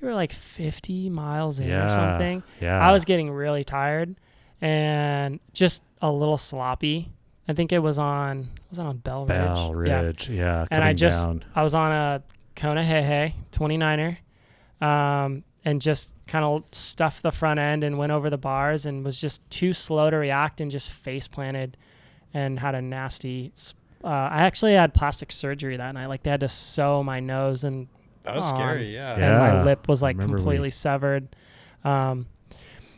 50 miles in or something. Yeah. I was getting really tired and just a little sloppy. I think it was on Bell Ridge. Bell Ridge. Yeah. And I was on a Kona Hehe 29er. And just kind of stuffed the front end and went over the bars and was just too slow to react and just face planted and had a nasty I actually had plastic surgery that night. Like they had to sew my nose and that was scary. Yeah. And my lip was like completely severed. And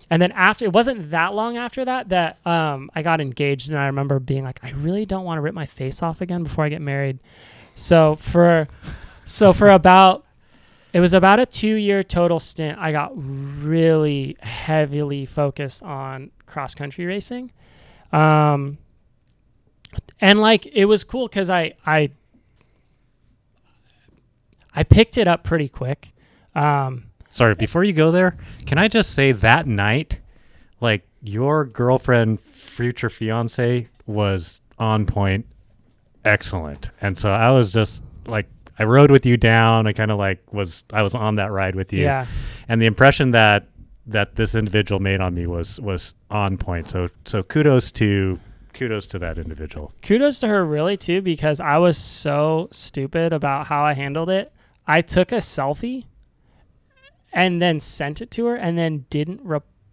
then after, it wasn't that long after that I got engaged, and I remember being like, I really don't want to rip my face off again before I get married. So for about, it was about a 2-year total stint. I got really heavily focused on cross country racing. And like, it was cool because I picked it up pretty quick. Sorry, before you go there, can I just say that night, like your girlfriend, future fiance was on point, excellent. And so I was just like, I rode with you down. I kind of like I was on that ride with you. Yeah. And the impression that this individual made on me was on point. So kudos to that individual. Kudos to her really too, because I was so stupid about how I handled it. I took a selfie and then sent it to her and then didn't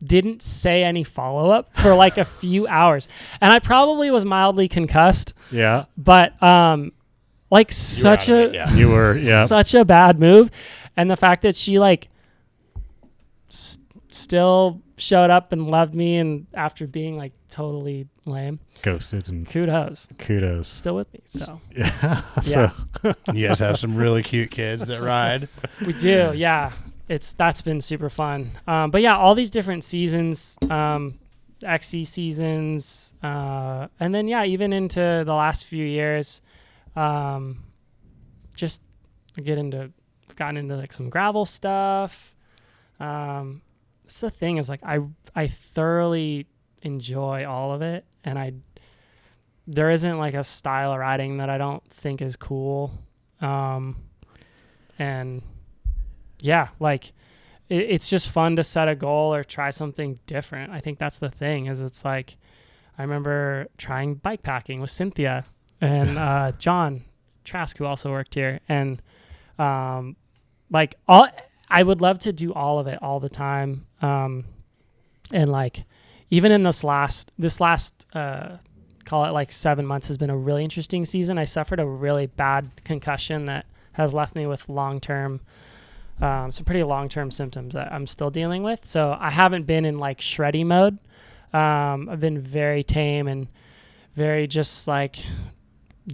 didn't say any follow-up for like a few hours. And I probably was mildly concussed. Yeah. But like such You were, yeah. such a bad move. And the fact that she like still showed up and loved me, and after being like totally lame, Ghosted, and kudos. Still with me. So yeah. Yeah. So You guys have some really cute kids that ride. we do. Yeah. That's been super fun. But yeah, all these different seasons, XC seasons, and then yeah, even into the last few years, just gotten into like some gravel stuff. That's the thing, is like I thoroughly enjoy all of it, and there isn't like a style of riding that I don't think is cool. And yeah, like it's just fun to set a goal or try something different. I think that's the thing, is it's like, I remember trying bike packing with Cynthia and John Trask, who also worked here. And like I would love to do all of it all the time. And like, even in this last call it like 7 months has been a really interesting season. I suffered a really bad concussion that has left me with some pretty long-term symptoms that I'm still dealing with. So I haven't been in like shreddy mode. I've been very tame and very just like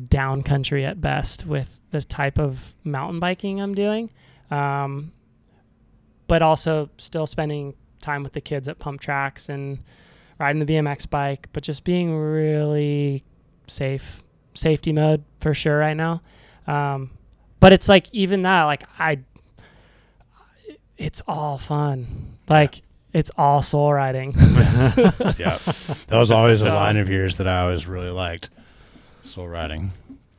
down country at best with this type of mountain biking I'm doing. But also still spending time with the kids at pump tracks and riding the BMX bike, but just being really safety mode for sure right now. But it's like, even that, like it's all fun. Like it's all soul riding. Yeah. That was always a line of yours that I always really liked. Soul riding.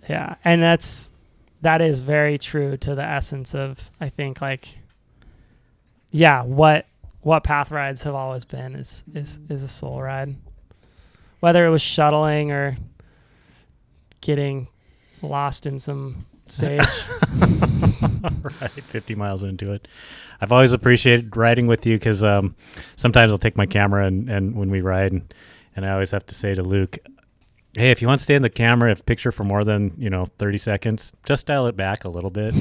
Yeah. And that is very true to the essence of, I think, like, yeah, what path rides have always been is a soul ride. Whether it was shuttling or getting lost in some sage. Right, 50 miles into it. I've always appreciated riding with you, because sometimes I'll take my camera and when we ride, and I always have to say to Luke, hey, if you want to stay in the camera, if picture for more than 30 seconds, just dial it back a little bit.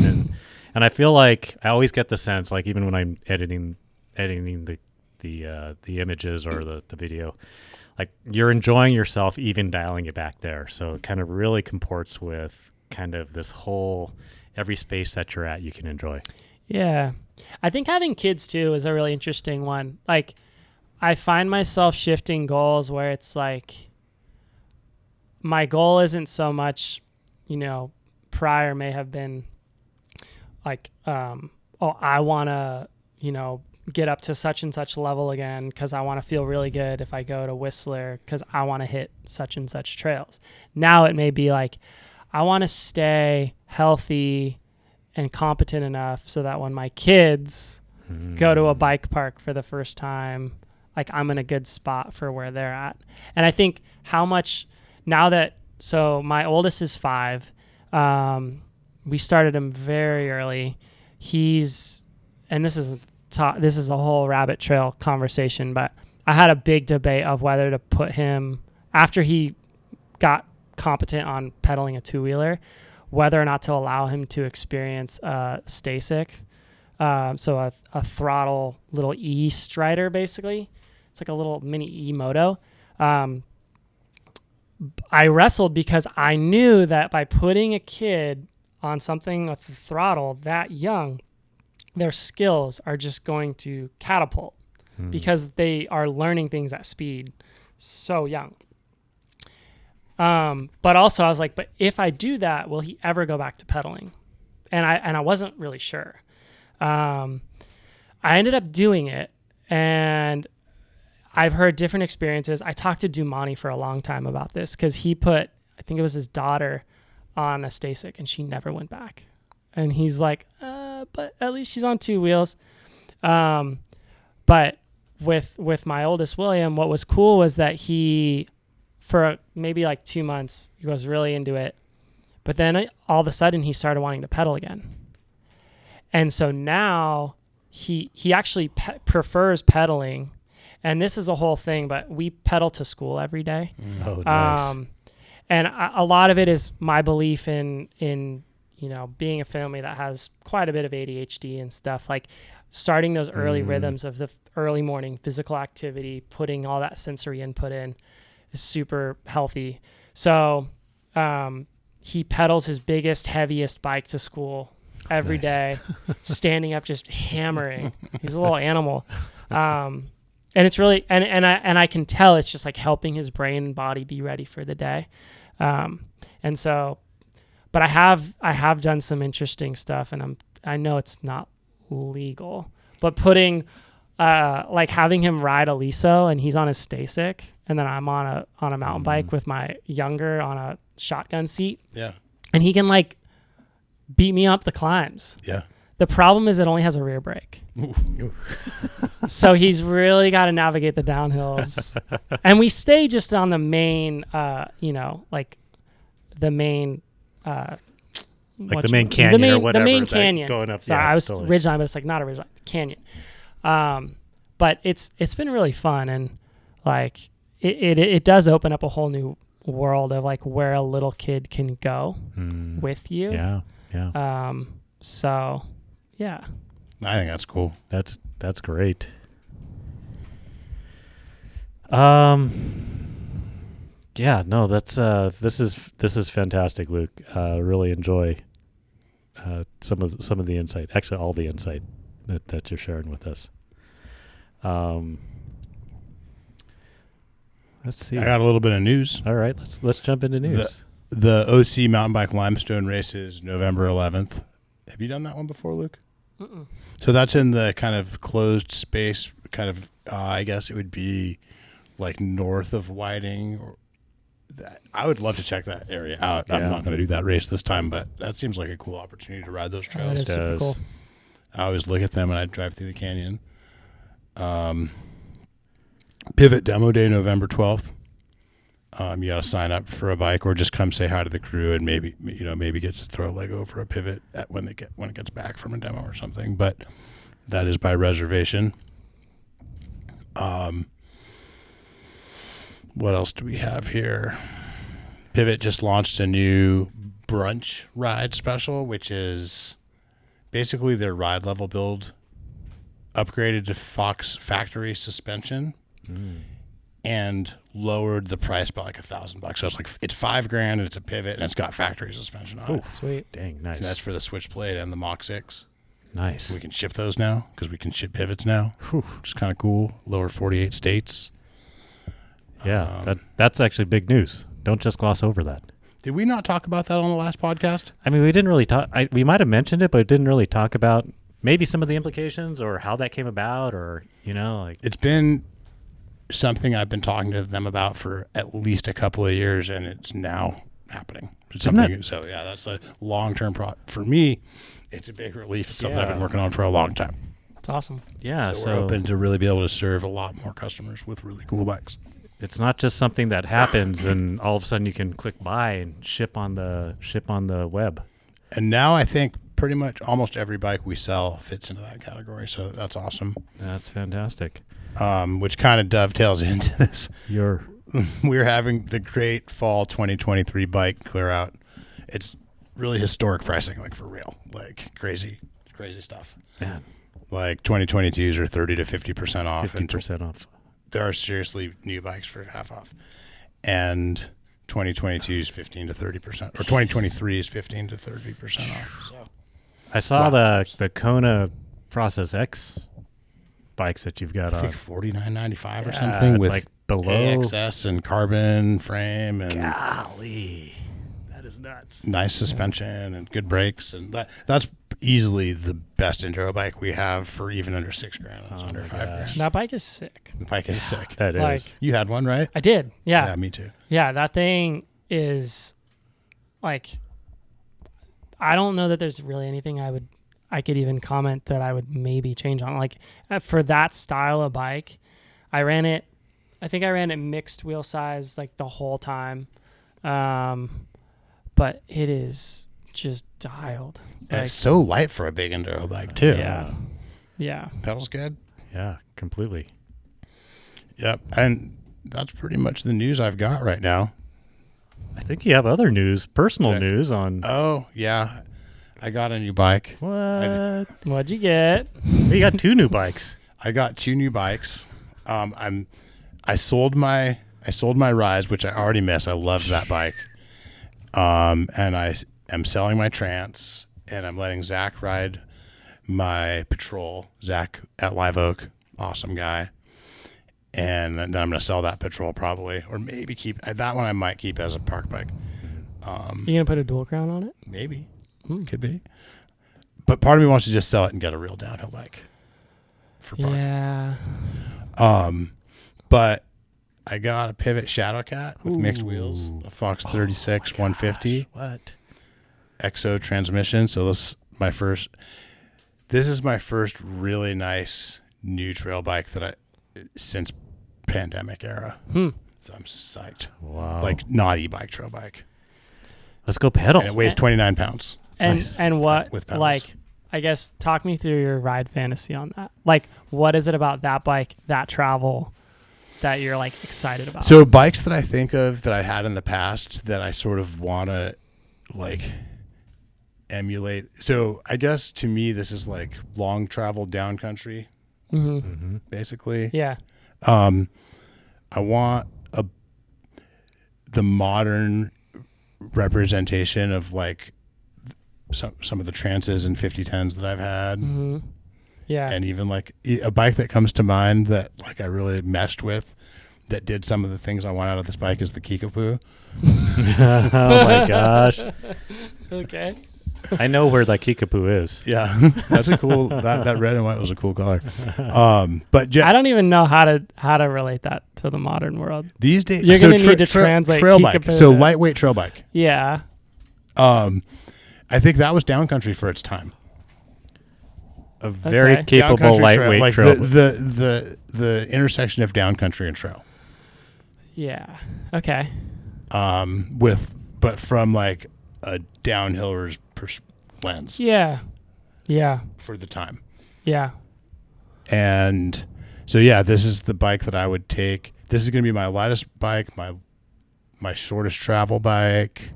And I feel like I always get the sense, like even when I'm editing the images or the video, like you're enjoying yourself even dialing it back there. So it kind of really comports with kind of this whole, every space that you're at, you can enjoy. Yeah. I think having kids too is a really interesting one. Like, I find myself shifting goals where it's like, my goal isn't so much, prior may have been like, I want to, get up to such and such level again because I want to feel really good if I go to Whistler because I want to hit such and such trails. Now it may be like, I want to stay healthy and competent enough so that when my kids go to a bike park for the first time, like I'm in a good spot for where they're at. And I think how much now that, so my oldest is 5. We started him very early. And this is a whole rabbit trail conversation, but I had a big debate of whether to put him, after he got competent on pedaling a 2-wheeler, whether or not to allow him to experience Stasic. So a throttle little e-strider, basically. It's like a little mini e-moto. I wrestled because I knew that by putting a kid on something with the throttle that young, their skills are just going to catapult because they are learning things at speed so young. But also I was like, but if I do that, will he ever go back to pedaling? And I wasn't really sure. I ended up doing it, and I've heard different experiences. I talked to Dumani for a long time about this because he put, I think it was his daughter, on a Stasic, and she never went back. And he's like, but at least she's on 2 wheels. But with my oldest William, what was cool was that he, for maybe like 2 months, he was really into it. But then all of a sudden he started wanting to pedal again. And so now he actually prefers pedaling. And this is a whole thing, but we pedal to school every day. Oh, nice. And a lot of it is my belief in being a family that has quite a bit of ADHD and stuff, like starting those early rhythms of the early morning physical activity, putting all that sensory input in is super healthy. So he pedals his biggest, heaviest bike to school every day, standing up, just hammering. He's a little animal. And it's really, and I can tell it's just like helping his brain and body be ready for the day. And so, but I have done some interesting stuff, and I know it's not legal, but putting, like having him ride a Liso and he's on his stay stick, and then I'm on a mountain bike with my younger on a shotgun seat. Yeah. And he can like beat me up the climbs. Yeah. The problem is it only has a rear brake. So he's really got to navigate the downhills. And we stay just on the main, like the main, like the main canyon or whatever. The main canyon. Going up. So I was ridgeline, but it's like not a ridgeline, canyon. But it's been really fun, and like it does open up a whole new world of like where a little kid can go with you. Yeah. Yeah. So yeah. I think that's cool. That's great. Yeah, no, that's this is fantastic, Luke. Really enjoy some of the insight, actually all the insight that you're sharing with us. Let's see. I got a little bit of news. All right, let's jump into news. The OC Mountain Bike Limestone Race is November 11th. Have you done that one before, Luke? Mm-mm. So that's in the kind of closed space, kind of, I guess it would be like north of Whiting. Or that. I would love to check that area out. Yeah. I'm not going to do that race this time, but that seems like a cool opportunity to ride those trails. That is super cool. I always look at them when I drive through the canyon. Pivot Demo Day, November 12th. You got to sign up for a bike or just come say hi to the crew and maybe get to throw a leg over a pivot when it gets back from a demo or something. But that is by reservation. What else do we have here? Pivot just launched a new brunch ride special, which is basically their ride level build upgraded to Fox factory suspension. And lowered the price by like $1,000. So it's like it's $5,000 and it's a pivot and it's got factory suspension on it. Sweet. Dang, nice. And that's for the Switchblade and the Mach 6. Nice. We can ship those now because we can ship pivots now, which is kind of cool. Lower 48 states. Yeah, that's actually big news. Don't just gloss over that. Did we not talk about that on the last podcast? I mean, we didn't really talk. We might have mentioned it, but didn't really talk about maybe some of the implications or how that came about, or like it's been something I've been talking to them about for at least a couple of years, and it's now happening. It's something. So yeah, that's a long-term for me. It's a big relief. It's something I've been working on for a long time. It's awesome. Yeah, so we're open to really be able to serve a lot more customers with really cool bikes. It's not just something that happens and all of a sudden you can click buy and ship on the web. And now I think pretty much almost every bike we sell fits into that category. So that's awesome. That's fantastic. Which kind of dovetails into this. We're having the great fall 2023 bike clear out. It's really historic pricing, like for real, like crazy stuff. Man. Like 2022s are 30 to 50% off. 50% off. There are seriously new bikes for half off. And 2022 is 15 to 30%, or 2023 is 15 to 30% off. So. I saw the Kona Process X bikes that you've got I on. think $49.95 or something with like below AXS and carbon frame and golly, that is nuts. Nice suspension and good brakes, and that's easily the best enduro bike we have for even under $6,000. It's under $5,000. That bike is sick. The bike is sick. That is. You had one, right? I did. Yeah. Yeah, me too. Yeah, that thing is like, I don't know that there's really anything I could even comment that I would maybe change on. Like for that style of bike, I think I ran it mixed wheel size like the whole time. But it is just dialed. And it's so light for a big enduro bike too. Yeah. Pedals good. Yeah, completely. Yep. And that's pretty much the news I've got right now. I think you have other news, personal Okay. news on. Oh, yeah. I got a new bike. What? What'd you get? You got 2 new bikes. I got 2 new bikes. I sold my Rise, which I already miss. I loved that bike. And I am selling my Trance, and I'm letting Zach ride my Patrol. Zach at Live Oak, awesome guy. And then I'm going to sell that Patrol probably, or maybe keep that one. I might keep as a park bike. You gonna put a dual crown on it? Maybe, could be. But part of me wants to just sell it and get a real downhill bike for park. Yeah. But I got a Pivot Shadowcat with mixed wheels, a Fox 36 150. What? EXO transmission. So this is my first really nice new trail bike that since pandemic era. So I'm psyched. Wow. Like not e-bike, trail bike. Let's go pedal. And it weighs 29 pounds. And what, with pedals. like, I guess, talk me through your ride fantasy on that. Like, what is it about that bike, that travel, that you're, like, excited about? So bikes that I think of that I had in the past that I sort of want to, like, emulate. So I guess to me, this is like long travel down country, basically. Yeah. I want the modern representation of like some of the Trances and 5010s that I've had. Yeah. And even like a bike that comes to mind that like I really messed with that did some of the things I want out of this bike is the Kickapoo. Oh my gosh. Okay. I know where that Kickapoo is. Yeah. That's a cool, that red and white was a cool color. But I don't even know how to relate that to the modern world. these days, You're going to need to translate trail bike. Kickapoo So to- lightweight trail bike. Yeah. I think that was downcountry for its time. A very Okay. capable Downcountry lightweight like trail. the intersection of downcountry and trail. Yeah. Okay. But from like a downhiller's lens Yeah. Yeah. for the time. Yeah. And so yeah, this is the bike that I would take. This is going to be my lightest bike, my shortest travel bike.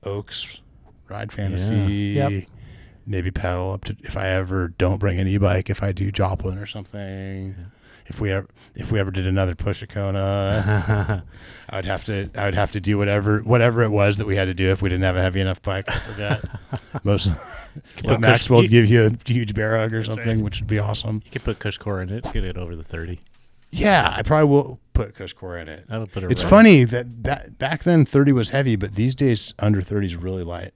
Oaks Ride Fantasy. Yeah. Yep. Maybe pedal up to if I ever don't bring an e-bike, if I do Joplin or something. Yeah. If we ever did another Pushakona, I would have to do whatever it was that we had to do if we didn't have a heavy enough bike. I forget. But Maxwell would give you a huge bear hug or something, which would be awesome. You could put Cushcore in it, get it over the 30. Yeah, I probably will put Cushcore in it. That'll put it It's right. funny that back then 30 was heavy, but these days under 30 is really light,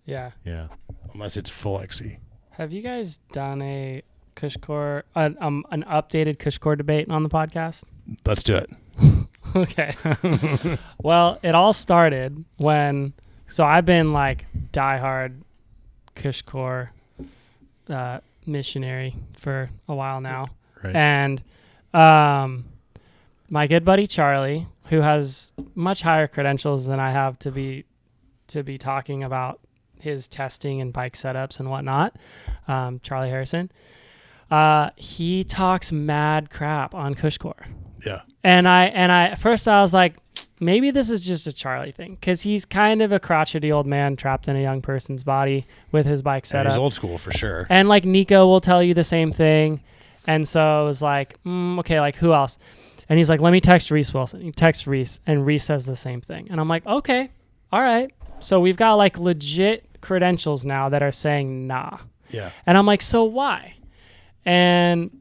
Yeah. Yeah. unless it's full XC. Have you guys done a Cushcore, an updated Cushcore debate on the podcast? Let's do it. Okay. Well, it all started so I've been like diehard Cushcore missionary for a while now. Right. And my good buddy Charlie, who has much higher credentials than I have to be talking about his testing and bike setups and whatnot, Charlie Harrison, he talks mad crap on Cushcore. Yeah. And I at first I was like, maybe this is just a Charlie thing, because he's kind of a crotchety old man trapped in a young person's body with his bike And setup. he's old school for sure. And like Nico will tell you the same thing. And so I was like, okay, like who else? And he's like, let me text Reese Wilson. He texts Reese, and Reese says the same thing. And I'm like, okay, all right. So we've got like legit credentials now that are saying nah. Yeah. And I'm like, so why? And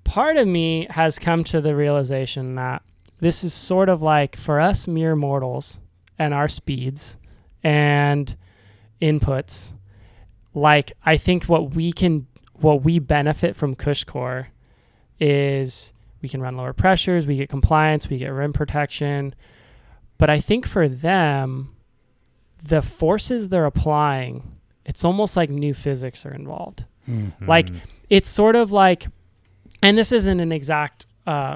part of me has come to the realization that this is sort of like, for us mere mortals and our speeds and inputs, like I think what we benefit from Cushcore is we can run lower pressures, we get compliance, we get rim protection. But I think for them, the forces they're applying, it's almost like new physics are involved. Mm-hmm. Like it's sort of like, and this isn't an exact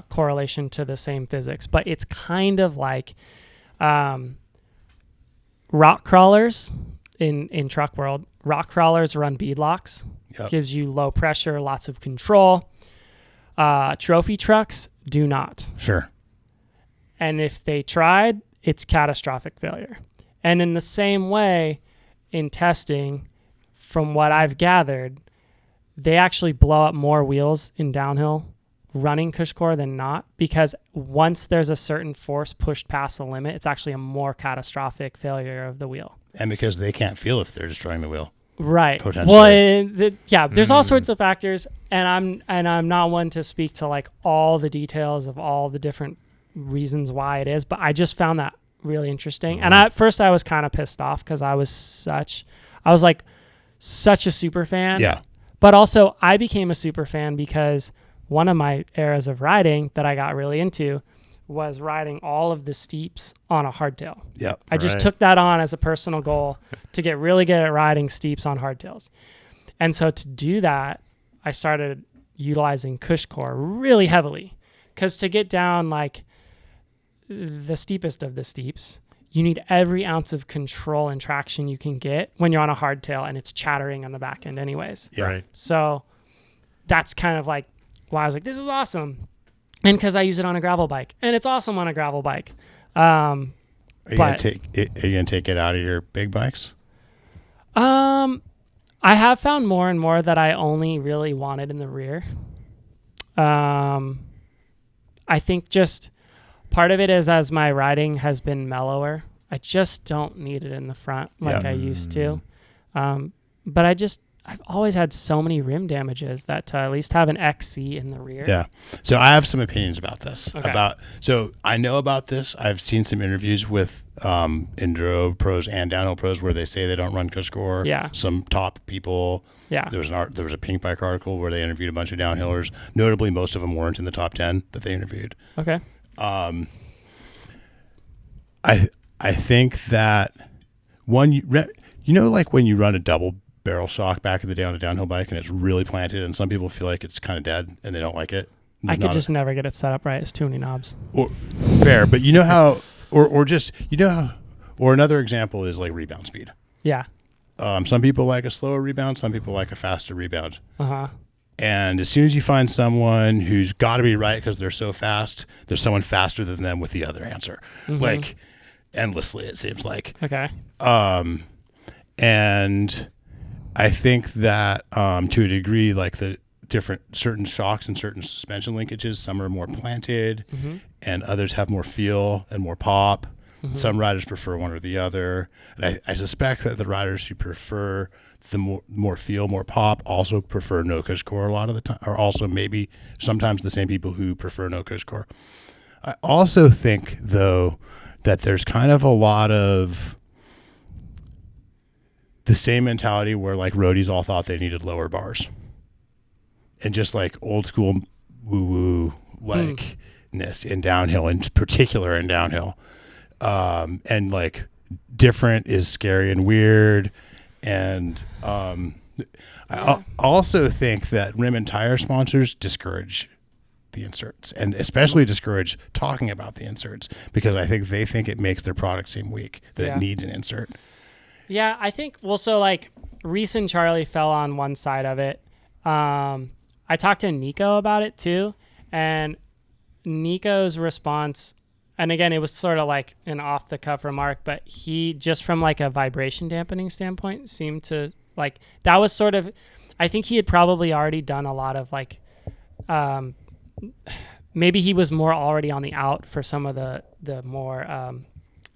correlation to the same physics, but it's kind of like rock crawlers in truck world. Rock crawlers run beadlocks. Yep. Gives you low pressure, lots of control. Trophy trucks do not. Sure. And if they tried, it's catastrophic failure. And in the same way, in testing, from what I've gathered, they actually blow up more wheels in downhill running Cushcore than not, because once there's a certain force pushed past the limit, it's actually a more catastrophic failure of the wheel. And because they can't feel if they're destroying the wheel. Right. Potentially. Well, there's all sorts of factors, and I'm not one to speak to like all the details of all the different reasons why it is, but I just found that really interesting. And at first I was kind of pissed off because I was like such a super fan. Yeah. But also I became a super fan because one of my eras of riding that I got really into was riding all of the steeps on a hardtail. Yep. I just took that on as a personal goal to get really good at riding steeps on hardtails. And so to do that, I started utilizing Cushcore really heavily, because to get down like the steepest of the steeps, you need every ounce of control and traction you can get when you're on a hardtail and it's chattering on the back end anyways. Yeah. Right. So that's kind of like why I was like, this is awesome. And because I use it on a gravel bike, and it's awesome on a gravel bike. Are you gonna take it out of your big bikes? I have found more and more that I only really wanted in the rear. I think just part of it is as my riding has been mellower, I just don't need it in the front like I used to. But I've always had so many rim damages that to at least have an XC in the rear. Yeah. So I have some opinions about this. Okay. So I know about this. I've seen some interviews with enduro pros and downhill pros where they say they don't run Cushcore. Yeah. Some top people. Yeah. There was a Pink Bike article where they interviewed a bunch of downhillers. Notably, most of them weren't in the top 10 that they interviewed. Okay. I think that like when you run a double barrel shock back in the day on a downhill bike and it's really planted and some people feel like it's kind of dead and they don't like it. I could just never get it set up right. It's too many knobs. Fair, but you know how, or another example is like rebound speed. Yeah. Some people like a slower rebound. Some people like a faster rebound. Uh-huh. And as soon as you find someone who's got to be right because they're so fast, there's someone faster than them with the other answer. Mm-hmm. Like endlessly, it seems like. Okay. And I think that to a degree, like the certain shocks and certain suspension linkages, some are more planted and others have more feel and more pop. Mm-hmm. Some riders prefer one or the other. And I suspect that the riders who prefer the more feel, more pop also prefer no Cushcore a lot of the time, or also maybe sometimes the same people who prefer no Cushcore. I also think, though, that there's kind of a lot of the same mentality where like roadies all thought they needed lower bars and just like old school woo-woo likeness in downhill, in particular in downhill. And like different is scary and weird. And I also think that rim and tire sponsors discourage the inserts, and especially discourage talking about the inserts, because I think they think it makes their product seem weak, that it needs an insert. Yeah, I think, so like Reese and Charlie fell on one side of it. I talked to Nico about it too, and Nico's response, and again, it was sort of like an off the cuff remark, but he just from like a vibration dampening standpoint seemed to like, that was sort of, I think he had probably already done a lot of like, maybe he was more already on the out for some of the more,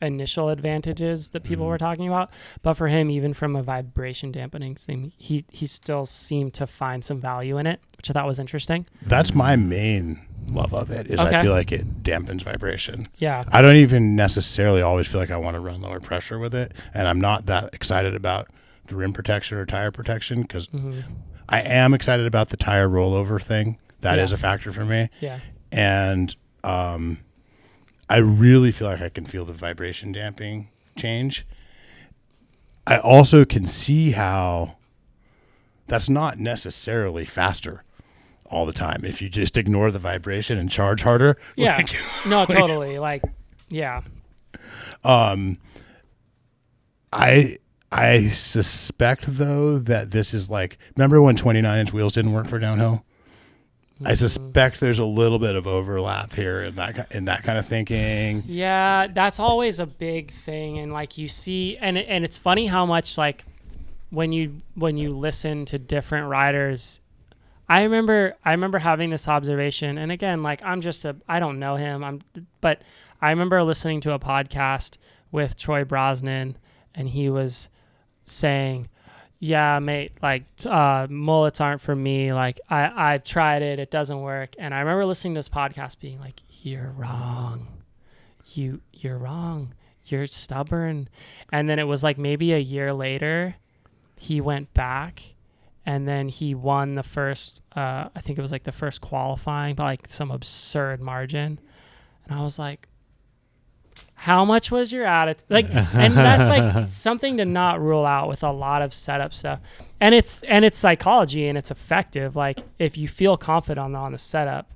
initial advantages that people were talking about, but for him, even from a vibration dampening thing, he still seemed to find some value in it, which I thought was interesting. That's my main love of it, is I feel like it dampens vibration. Yeah. I don't even necessarily always feel like I want to run lower pressure with it, and I'm not that excited about the rim protection or tire protection, because I am excited about the tire rollover thing. That is a factor for me. Yeah. And I really feel like I can feel the vibration damping change. I also can see how that's not necessarily faster all the time if you just ignore the vibration and charge harder. Yeah. Like, No, totally. Like, yeah. I suspect though that this is like, remember when 29-inch wheels didn't work for downhill? I suspect there's a little bit of overlap here in that kind of thinking. Yeah, that's always a big thing, and like you see, and it's funny how much like when you listen to different riders. I remember having this observation, and again, like I don't know him, but I remember listening to a podcast with Troy Brosnan, and he was saying, yeah, mate, like mullets aren't for me. Like I've tried it. It doesn't work. And I remember listening to this podcast being like, you're wrong. You're wrong. You're stubborn. And then it was like maybe a year later, he went back and then he won the first, I think it was like the first qualifying by like some absurd margin. And I was like, how much was your attitude? Like, and that's like something to not rule out with a lot of setup stuff. And it's psychology and it's effective. Like if you feel confident on the setup,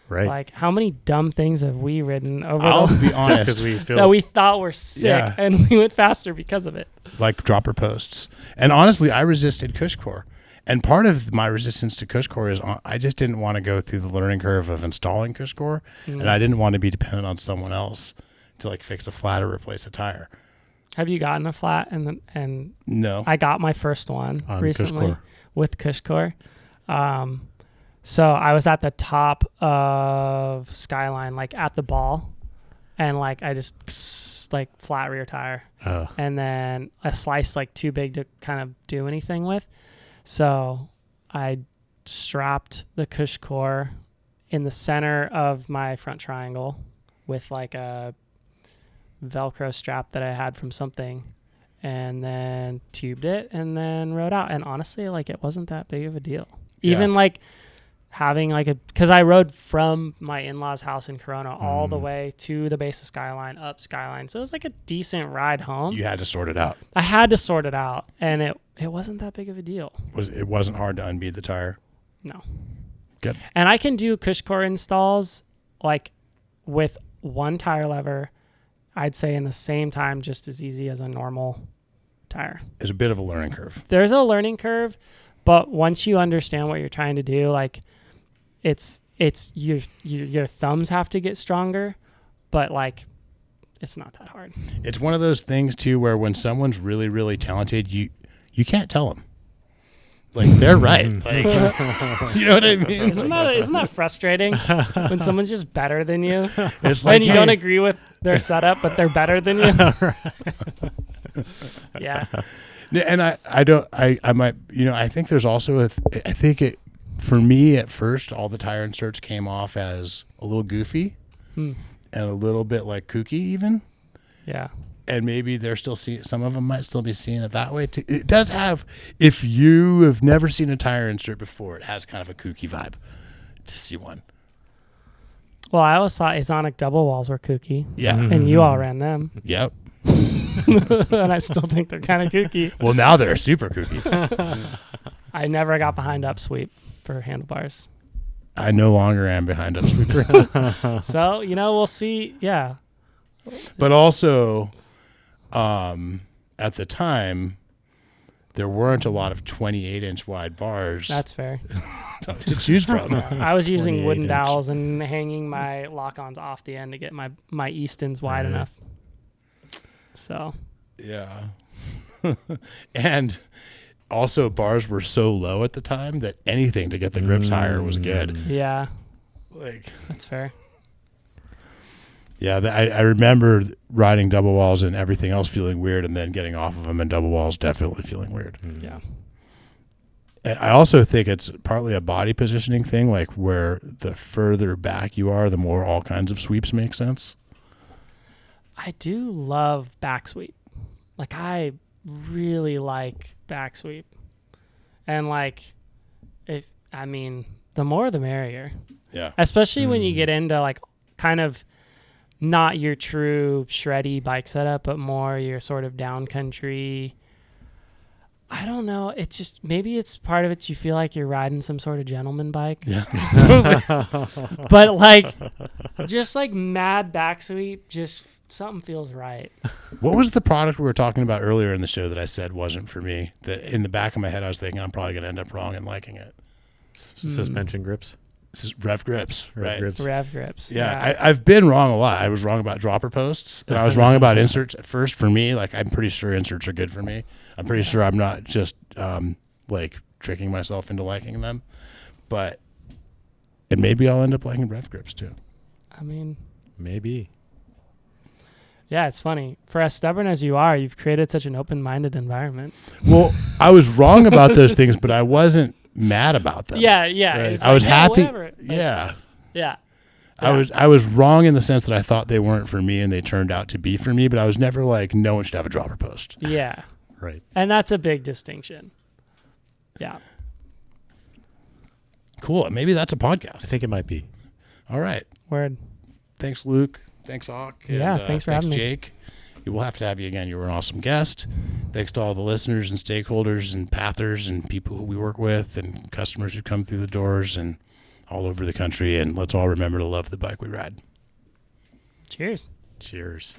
right? Like how many dumb things have we ridden over I'll be honest, that we thought were sick and we went faster because of it. Like dropper posts. And honestly, I resisted Cushcore. And part of my resistance to Cushcore is I just didn't want to go through the learning curve of installing Cushcore, and I didn't want to be dependent on someone else to like fix a flat or replace a tire. Have you gotten a flat? And no, I got my first one on recently Cushcore. With Cushcore. So I was at the top of Skyline, like at the ball, and like I just like flat rear tire, and then a slice like too big to kind of do anything with. So I strapped the Cushcore in the center of my front triangle with like a Velcro strap that I had from something, and then tubed it and then rode out. And honestly, like it wasn't that big of a deal. Even like having like because I rode from my in-laws house in Corona all the way to the base of Skyline, up Skyline. So it was like a decent ride home. you had to sort it out. I had to sort it out, and it wasn't that big of a deal. It wasn't hard to unbead the tire. No. Good. And I can do Cushcore installs like with one tire lever, I'd say in the same time, just as easy as a normal tire. It's a bit of a learning curve. There's a learning curve, but once you understand what you're trying to do, like it's your thumbs have to get stronger, but like it's not that hard. It's one of those things too where when someone's really, really talented, you can't tell them. Like they're right. Like, you know what I mean? Isn't that frustrating when someone's just better than you? It's like, and you don't agree with their setup, but they're better than you. Yeah. And I might, I think there's also I think it, for me at first, all the tire inserts came off as a little goofy and a little bit like kooky even. Yeah. And maybe they're still some of them might still be seeing it that way too. It does have, if you have never seen a tire insert before, it has kind of a kooky vibe to see one. Well, I always thought Exonic double walls were kooky. Yeah. And you all ran them. Yep. And I still think they're kind of kooky. Well, now they're super kooky. I never got behind upsweep for handlebars. I no longer am behind upsweeper. So, we'll see. Yeah. But also, at the time, there weren't a lot of 28-inch wide bars. That's fair. to choose from. I was using wooden 28 inch. dowels and hanging my lock-ons off the end to get my Eastons wide enough. So. Yeah. And also bars were so low at the time that anything to get the grips higher was good. Yeah. Like That's fair. Yeah, I remember riding double walls and everything else feeling weird, and then getting off of them and double walls definitely feeling weird. Yeah. And I also think it's partly a body positioning thing, like where the further back you are, the more all kinds of sweeps make sense. I do love back sweep. Like I really like back sweep. And like the more the merrier. Yeah. Especially when you get into like kind of not your true shreddy bike setup, but more your sort of down country. I don't know. It's just, maybe it's part of it. You feel like you're riding some sort of gentleman bike. Yeah. But like, just like mad back sweep, just something feels right. What was the product we were talking about earlier in the show that I said wasn't for me? That in the back of my head, I was thinking I'm probably going to end up wrong and liking it. Suspension grips. This is Rev Grips, right? Grips. Rev Grips. Yeah, I've been wrong a lot. I was wrong about dropper posts, and I was wrong about inserts at first. For me, like I'm pretty sure inserts are good for me. I'm pretty sure I'm not just like tricking myself into liking them, and maybe I'll end up liking Rev Grips too. I mean, maybe. Yeah, it's funny. For as stubborn as you are, you've created such an open-minded environment. Well, I was wrong about those things, but I wasn't mad about them. Yeah. Right? I was happy. Whatever. Yeah. Yeah. I was wrong in the sense that I thought they weren't for me and they turned out to be for me, but I was never like, no one should have a dropper post. Yeah. Right. And that's a big distinction. Yeah. Cool. Maybe that's a podcast. I think it might be. All right. Word. Thanks, Luke. Thanks, Auk. Yeah, thanks for having me. Jake. We'll have to have you again. You were an awesome guest. Thanks to all the listeners and stakeholders and pathers and people who we work with and customers who come through the doors and all over the country. And let's all remember to love the bike we ride. Cheers. Cheers.